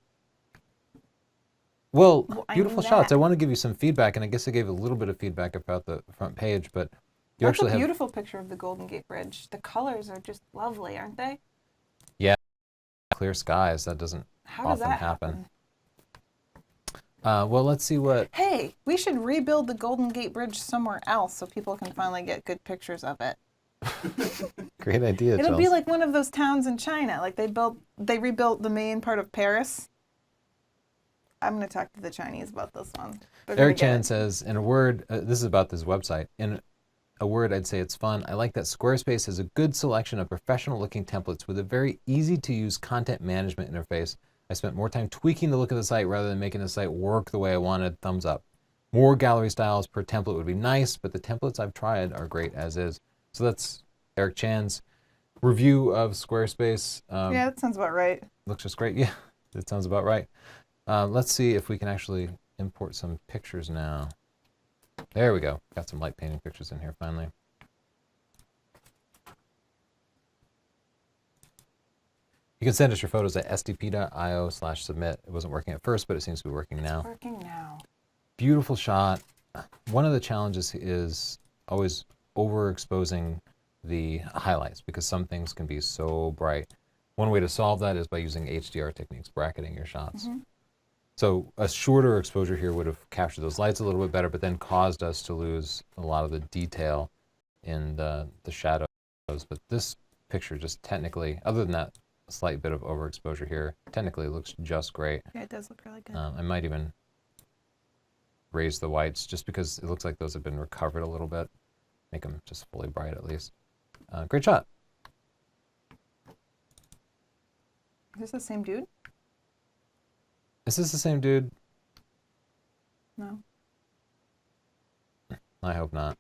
Well, Well, I beautiful knew shots. that. I want to give you some feedback, and I guess I gave a little bit of feedback about the front page, but you That's actually a have beautiful picture of the Golden Gate Bridge. The colors are just lovely, aren't they? clear skies. That doesn't How does often that happen. Well, let's see what. Hey, we should rebuild the Golden Gate Bridge somewhere else so people can finally get good pictures of it. Great idea, It'll Chels. be like one of those towns in China. Like they rebuilt the main part of Paris. I'm going to talk to the Chinese about this one. They're gonna Eric get Chan it. says, in a word, this is about this website. In a word, I'd say it's fun. I like that Squarespace has a good selection of professional-looking templates with a very easy-to-use content management interface. I spent more time tweaking the look of the site rather than making the site work the way I wanted. Thumbs up. More gallery styles per template would be nice, but the templates I've tried are great as is. So that's Eric Chan's review of Squarespace. Yeah, that sounds about right. Looks just great. Yeah, that sounds about right. Let's see if we can actually import some pictures now. There we go. Got some light painting pictures in here finally. You can send us your photos at sdp.io/submit. It wasn't working at first, but it seems to be working now. Working now. Beautiful shot. One of the challenges is always overexposing the highlights because some things can be so bright. One way to solve that is by using HDR techniques, bracketing your shots. So a shorter exposure here would have captured those lights a little bit better, but then caused us to lose a lot of the detail in the shadows. But this picture just technically, other than that slight bit of overexposure here, technically looks just great. Yeah, it does look really good. I might even raise the whites just because it looks like those have been recovered a little bit. Make them just fully bright at least. Great shot. Is this the same dude? Is this the same dude? No. I hope not.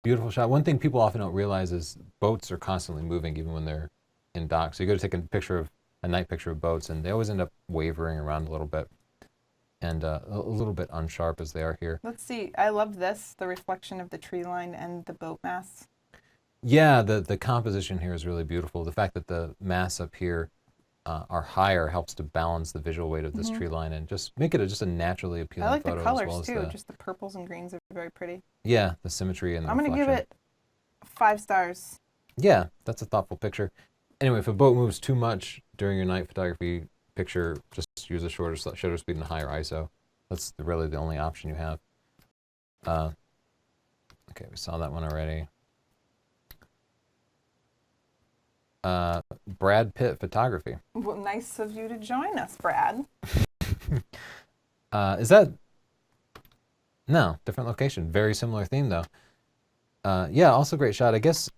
Beautiful shot. One thing people often don't realize is boats are constantly moving even when they're in dock. So you go to take a night picture of boats and they always end up wavering around a little bit and a little bit unsharp as they are here. Let's see. I love this, the reflection of the tree line and the boat masts. Yeah, the composition here is really beautiful. The fact that the masts up here are higher helps to balance the visual weight of this tree line and just make it just a naturally appealing I like photo the as colors well as too. the, Just the purples and greens are very pretty. yeah, the symmetry and the I'm going to give reflection. it 5 stars. Yeah, that's a thoughtful picture. Anyway, if a boat moves too much during your night photography picture, just use a shutter speed and a higher ISO. That's really the only option you have. Okay, we saw that one already. Brad Pitt photography. Well, nice of you to join us, Brad. Is that... No, different location. Very similar theme, though. Yeah, also great shot. I guess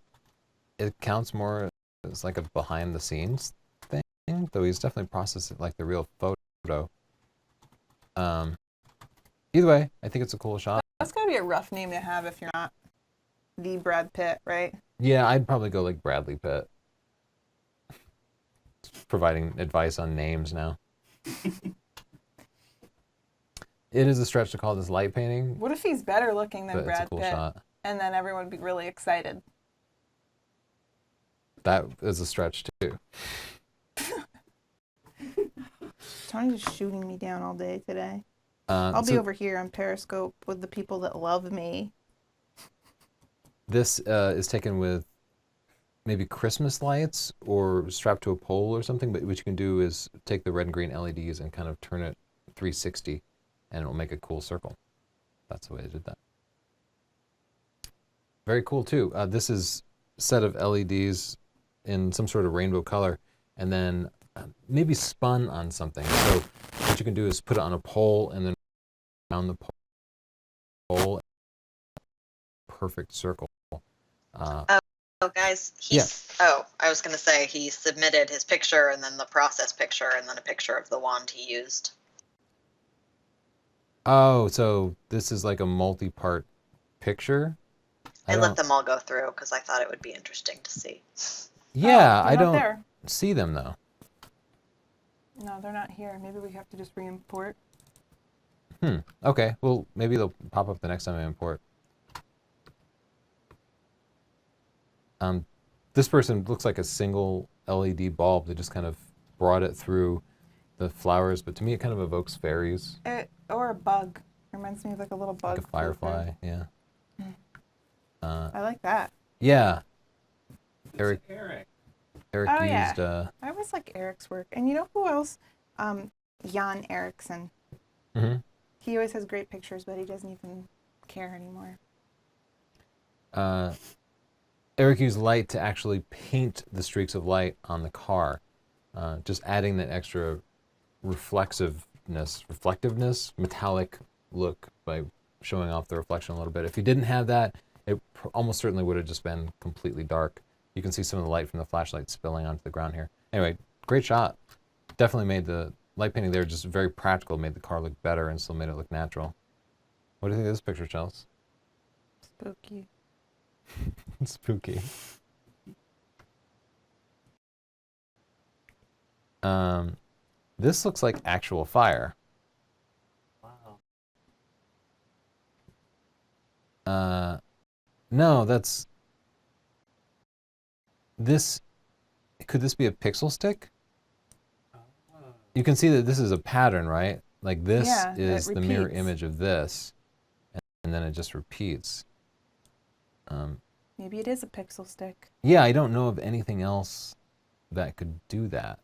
it counts more as like a behind-the-scenes thing, though he's definitely processed it like the real photo. Either way, I think it's a cool shot. That's got to be a rough name to have if you're not the Brad Pitt, right? Yeah, I'd probably go like Bradley Pitt. Providing advice on names now. It is a stretch to call this light painting, What if he's better looking than but it's a Brad cool Pitt? shot. And then everyone would be really excited. That is a stretch too. Tony's just shooting me down all day today. I'll I'll be over here on Periscope with the people that love me. This is taken with maybe Christmas lights or strapped to a pole or something, but what you can do is take the red and green LEDs and kind of turn it 360 and it will make a cool circle. That's the way they did that. Very cool too. This is a set of LEDs in some sort of rainbow color and then maybe spun on something. So what you can do is put it on a pole and then around the pole, perfect circle. Oh, guys, I was going to say he submitted his picture and then the process picture and then a picture of the wand he used. Oh, so this is like a multi-part picture? I let them all go through because I thought it would be interesting to see. Yeah, Oh, I they're not don't there. see them though. No, they're not here. Maybe we have to just re-import. Okay, well, maybe they'll pop up the next time I import. This person looks like a single LED bulb. They just kind of brought it through the flowers, but to me it kind of evokes fairies. Or a bug. Reminds me of like a little bug. Like a firefly, yeah. I like that. Yeah. It's Eric Oh, yeah. used, I always like Eric's work. And you know who else? Jan Eriksson. He always has great pictures, but he doesn't even care anymore. Eric used light to actually paint the streaks of light on the car, just adding that extra reflectiveness, metallic look by showing off the reflection a little bit. If you didn't have that, it almost certainly would have just been completely dark. You can see some of the light from the flashlight spilling onto the ground here. Anyway, great shot. Definitely made the light painting there just very practical, made the car look better and still made it look natural. What do you think of this picture, Chels? Spooky. Spooky. This looks like actual fire. Wow. No, that's... This... Could this be a pixel stick? You can see that this is a pattern, right? Like this Yeah, is it the mirror repeats. image of this. And and then it just repeats. Maybe it is a pixel stick. Yeah, I don't know of anything else that could do that.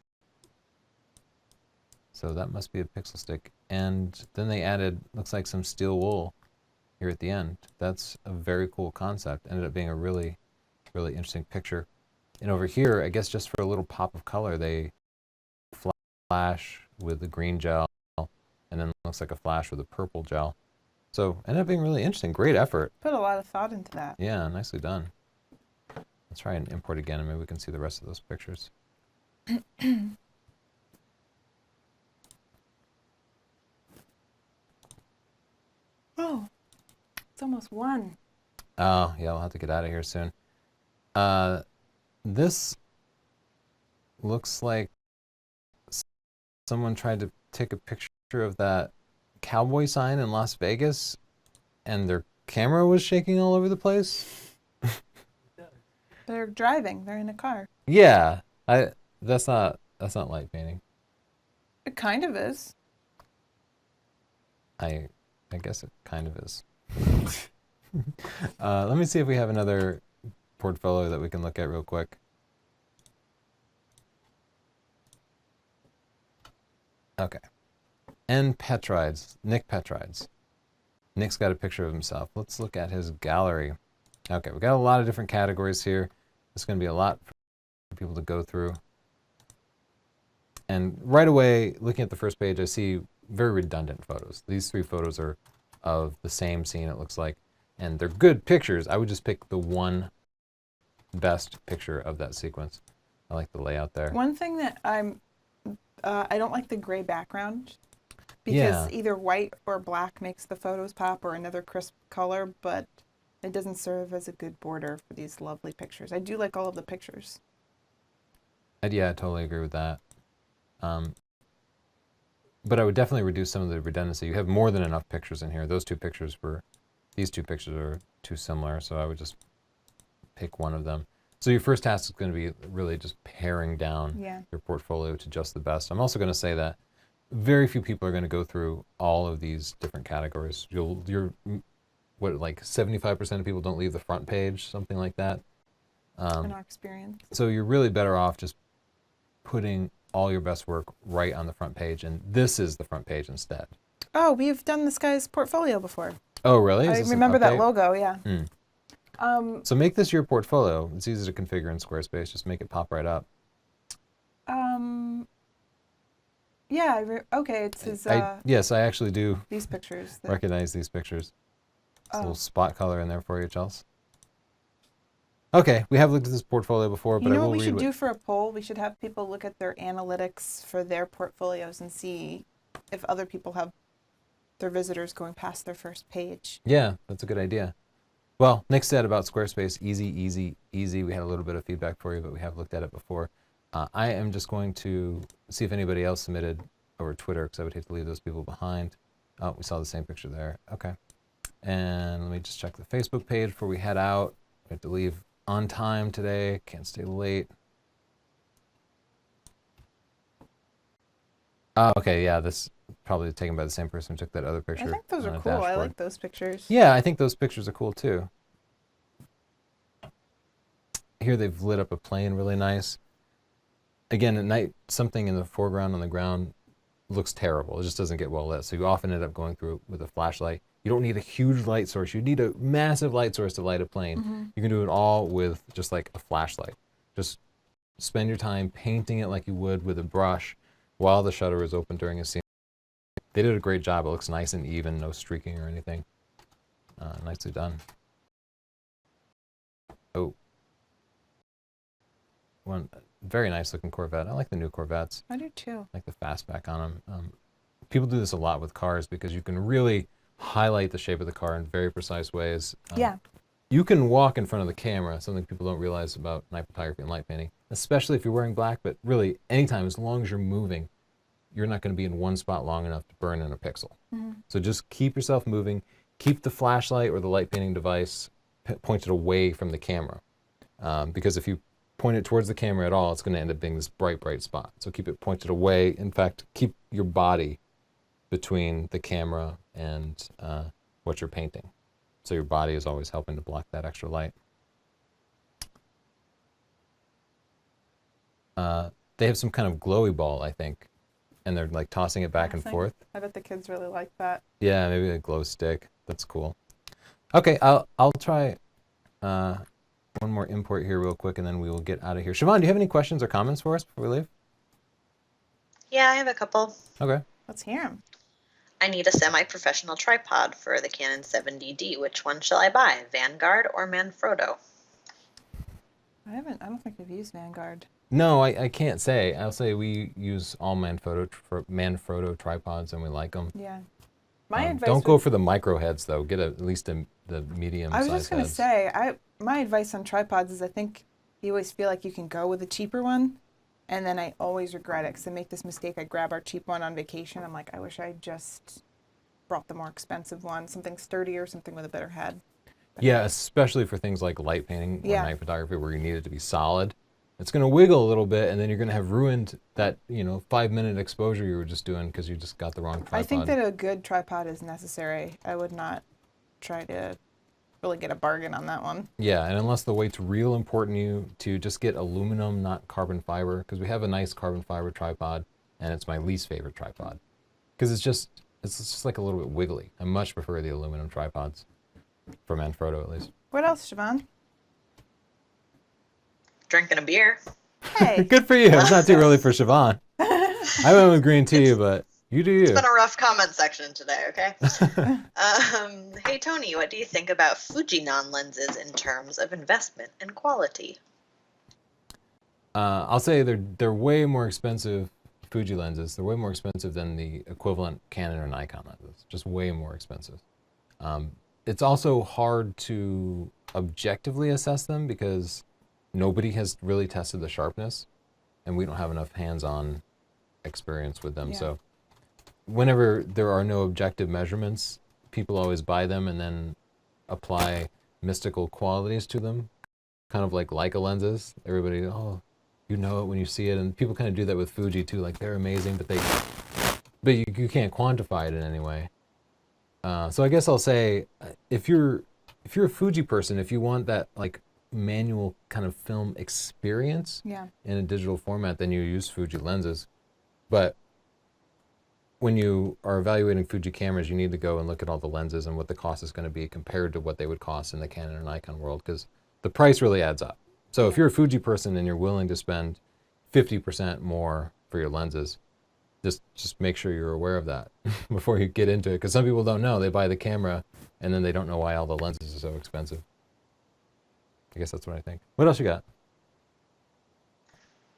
So that must be a pixel stick. And then they added, looks like some steel wool here at the end. That's a very cool concept. Ended up being a really, really interesting picture. And over here, I guess just for a little pop of color, they flash with the green gel, and then looks like a flash with a purple gel. So ended up being really interesting. Great effort. Put a lot of thought into that. Yeah, nicely done. Let's try and import again, and maybe we can see the rest of those pictures. Oh, it's almost 1. Oh, yeah, we'll have to get out of here soon. This looks like someone tried to take a picture of that cowboy sign in Las Vegas, and their camera was shaking all over the place. They're driving. They're in a car. Yeah, that's not light painting. It kind of is. I guess it kind of is. Let me see if we have another portfolio that we can look at real quick. Okay. N. Petrides, Nick Petrides. Nick's got a picture of himself. Let's look at his gallery. Okay, we got a lot of different categories here. It's going to be a lot for people to go through. And right away, looking at the first page, I see very redundant photos. These 3 photos are of the same scene, it looks like. And they're good pictures. I would just pick the one best picture of that sequence. I like the layout there. One thing that I don't like the gray background, because Yeah. either white or black makes the photos pop, or another crisp color, but it doesn't serve as a good border for these lovely pictures. I do like all of the pictures. Yeah, I totally agree with that. But I would definitely reduce some of the redundancy. You have more than enough pictures in here. These 2 pictures are too similar, so I would just pick one of them. So your first task is going to be really just paring down your portfolio to just the best. I'm also going to say that very few people are going to go through all of these different categories. Like 75% of people don't leave the front page, something like that. In our experience. So you're really better off just putting all your best work right on the front page, and this is the front page instead. Oh, we've done this guy's portfolio before. Oh, really? I remember that logo, yeah. So make this your portfolio. It's easy to configure in Squarespace. Just make it pop right up. Yeah, okay, it's his, yes, I actually do these pictures. recognize these pictures. It's a little spot color in there for you, Chelsea. Okay, we have looked at this portfolio before, but You know I will what we read should do for a poll? We should have people look at their analytics for their portfolios and see if other people have their visitors going past their first page. Yeah, that's a good idea. Well, Nick said about Squarespace, easy, easy, easy. We had a little bit of feedback for you, but we have looked at it before. I am just going to see if anybody else submitted over Twitter, because I would hate to leave those people behind. Oh, we saw the same picture there. Okay. And let me just check the Facebook page before we head out. We have to leave on time today. Can't stay late. Oh, okay, yeah, this probably taken by the same person who took that other picture. I think those on are a cool. I dashboard. like those pictures. Yeah, I think those pictures are cool too. Here they've lit up a plane really nice. Again, at night, something in the foreground on the ground looks terrible. It just doesn't get well lit. So you often end up going through it with a flashlight. You don't need a huge light source. You need a massive light source to light a plane. You can do it all with just like a flashlight. Just spend your time painting it like you would with a brush while the shutter is open during a scene. They did a great job. It looks nice and even, no streaking or anything. Nicely done. Oh. One very nice looking Corvette. I like the new Corvettes. I do too. I like the fastback on them. People do this a lot with cars because you can really highlight the shape of the car in very precise ways. Yeah. You can walk in front of the camera, something people don't realize about night photography and light painting, especially if you're wearing black, but really anytime, as long as you're moving, you're not going to be in one spot long enough to burn in a pixel. So just keep yourself moving, keep the flashlight or the light painting device pointed away from the camera. Because if you point it towards the camera at all, it's going to end up being this bright, bright spot. So keep it pointed away. In fact, keep your body between the camera and what you're painting. So your body is always helping to block that extra light. They have some kind of glowy ball, I think, and they're like tossing it back and forth. I bet the kids really like that. Yeah, maybe a glow stick. That's cool. Okay, I'll try one more import here real quick, and then we will get out of here. Siobhan, do you have any questions or comments for us before we leave? Yeah, I have a couple. Okay. Let's hear them. I need a semi-professional tripod for the Canon 70D. Which one shall I buy, Vanguard or Manfrotto? I don't think we've used Vanguard. No, I can't say. I'll say we use all Manfrotto tripods, and we like them. Yeah. My advice. Don't go for the micro heads though. Get at least the medium. I was size just gonna heads. say, my advice on tripods is I think you always feel like you can go with a cheaper one, and then I always regret it because I make this mistake. I grab our cheap one on vacation. I'm like, I wish I just brought the more expensive one, something sturdier, something with a better head. Yeah, especially for things like light painting or Yeah. night photography where you need it to be solid. It's going to wiggle a little bit, and then you're going to have ruined that 5-minute exposure you were just doing because you just got the wrong tripod. I think that a good tripod is necessary. I would not try to really get a bargain on that one. Yeah, and unless the weight's real important to just get aluminum, not carbon fiber, because we have a nice carbon fiber tripod, and it's my least favorite tripod because it's just like a little bit wiggly. I much prefer the aluminum tripods for Manfrotto at least. What else, Siobhan? Drinking a beer. Hey. Good for you. It's not too early for Siobhan. I went with green tea, but you do you. It's been a rough comment section today, okay? Hey, Tony, what do you think about Fujinon lenses in terms of investment and quality? I'll say they're way more expensive. Fuji lenses, they're way more expensive than the equivalent Canon or Nikon lenses. Just way more expensive. It's also hard to objectively assess them because nobody has really tested the sharpness, and we don't have enough hands-on experience with them. Yeah. So whenever there are no objective measurements, people always buy them and then apply mystical qualities to them, kind of like Leica lenses. Everybody, you know it when you see it, and people kind of do that with Fuji too. Like they're amazing, but you can't quantify it in any way. So I guess I'll say, if you're a Fuji person, if you want that like manual kind of film experience Yeah. in a digital format, then you use Fuji lenses. But when you are evaluating Fuji cameras, you need to go and look at all the lenses and what the cost is going to be compared to what they would cost in the Canon or Nikon world, because the price really adds up. So if you're a Fuji person and you're willing to spend 50% more for your lenses, just make sure you're aware of that before you get into it, because some people don't know. They buy the camera and then they don't know why all the lenses are so expensive. I guess that's what I think. What else you got?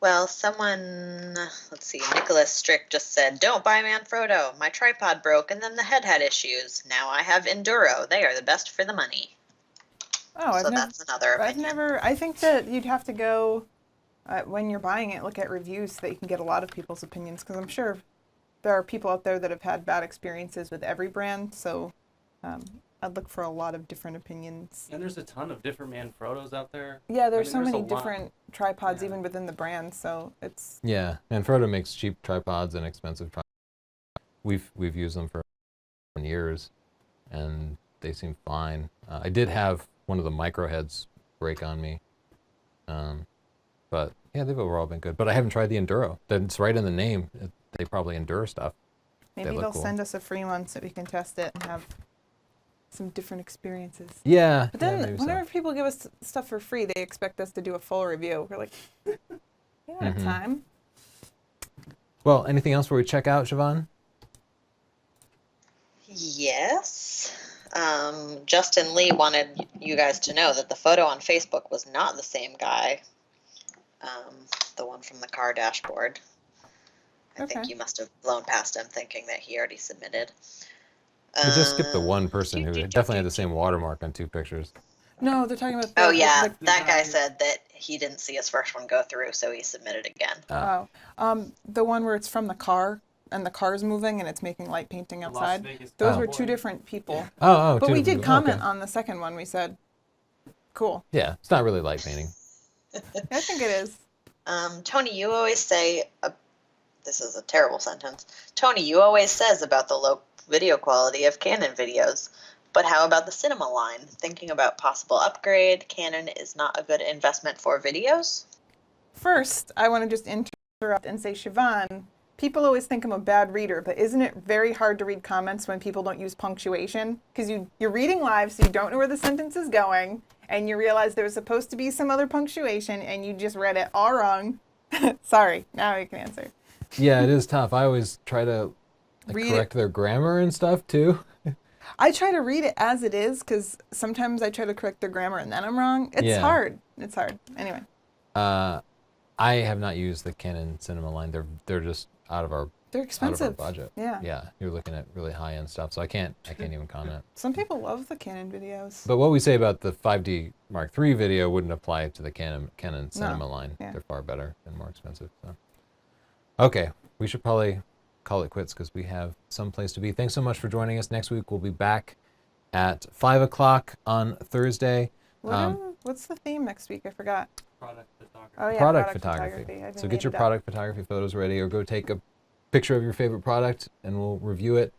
Well, someone, let's see, Nicholas Strick just said, don't buy Manfrotto. My tripod broke and then the head had issues. Now I have Enduro. They are the best for the money. Oh, So that's another opinion. I think that you'd have to go, when you're buying it, look at reviews so that you can get a lot of people's opinions, because I'm sure there are people out there that have had bad experiences with every brand, so I'd look for a lot of different opinions. And there's a ton of different Manfrottos out there. Yeah, there's I so mean, many there's a lot. different tripods Yeah. even within the brand, so it's... Yeah, Manfrotto makes cheap tripods and expensive tripods. We've used them for years, and they seem fine. I did have one of the micro heads break on me, but yeah, they've overall been good. But I haven't tried the Enduro. That's right in the name. They probably endure stuff. Maybe look they'll cool. send us a free one so we can test it and have some different experiences. Yeah. But then, yeah, maybe so. whenever people give us stuff for free, they expect us to do a full review. We're like, we don't have Mhm. time. Well, anything else before we check out, Siobhan? Yes. Justin Lee wanted you guys to know that the photo on Facebook was not the same guy. The one from the car dashboard. I think Okay. you must have blown past him thinking that he already submitted. We just skipped the one person who definitely had the same watermark on 2 pictures. No, they're talking about... Oh yeah, the- that guy said that he didn't see his first one go through, so he submitted again. the one where it's from the car and the car's moving and it's making light painting Las outside. Vegas Those Cowboy. were 2 different people. Oh, But two we did different- comment okay. on the second one. We said, cool. Yeah, it's not really light painting. I think it is. Tony, you always say, this is a terrible sentence. Tony, you always says about the low video quality of Canon videos. But how about the cinema line? Thinking about possible upgrade, Canon is not a good investment for videos? First, I want to just interrupt and say, Siobhan, people always think I'm a bad reader, but isn't it very hard to read comments when people don't use punctuation? Because you're reading live, so you don't know where the sentence is going, and you realize there was supposed to be some other punctuation, and you just read it all wrong. Sorry, now I can answer. Yeah, it is tough. I always try to correct their grammar and stuff too. I try to read it as it is, because sometimes I try to correct their grammar and then I'm wrong. It's hard. It's hard. Anyway. I have not used the Canon cinema line. They're just out of our They're expensive. out of our budget. Yeah. Yeah, you're looking at really high end stuff, so I can't even comment. Some people love the Canon videos. But what we say about the 5D Mark III video wouldn't apply to the Canon cinema line. Yeah. They're far better and more expensive. So. Okay, we should probably call it quits because we have some place to be. Thanks so much for joining us. Next week we'll be back at 5 o'clock on Thursday. What's the theme next week? I forgot. Product photography. Oh yeah, product photography. I've been So get your made it up. product photography photos ready, or go take a picture of your favorite product and we'll review it.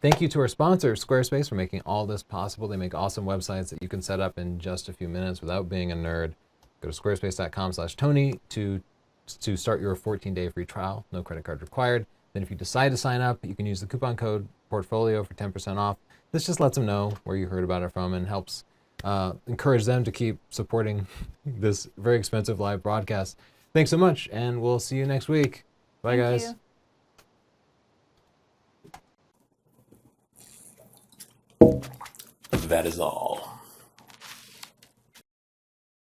Thank you to our sponsor, Squarespace, for making all this possible. They make awesome websites that you can set up in just a few minutes without being a nerd. Go to squarespace.com/Tony to start your 14-day free trial. No credit card required. Then if you decide to sign up, you can use the coupon code portfolio for 10% off. This just lets them know where you heard about it from and helps encourage them to keep supporting this very expensive live broadcast. Thanks so much, and we'll see you next week. Bye, Thank guys. you. That is all.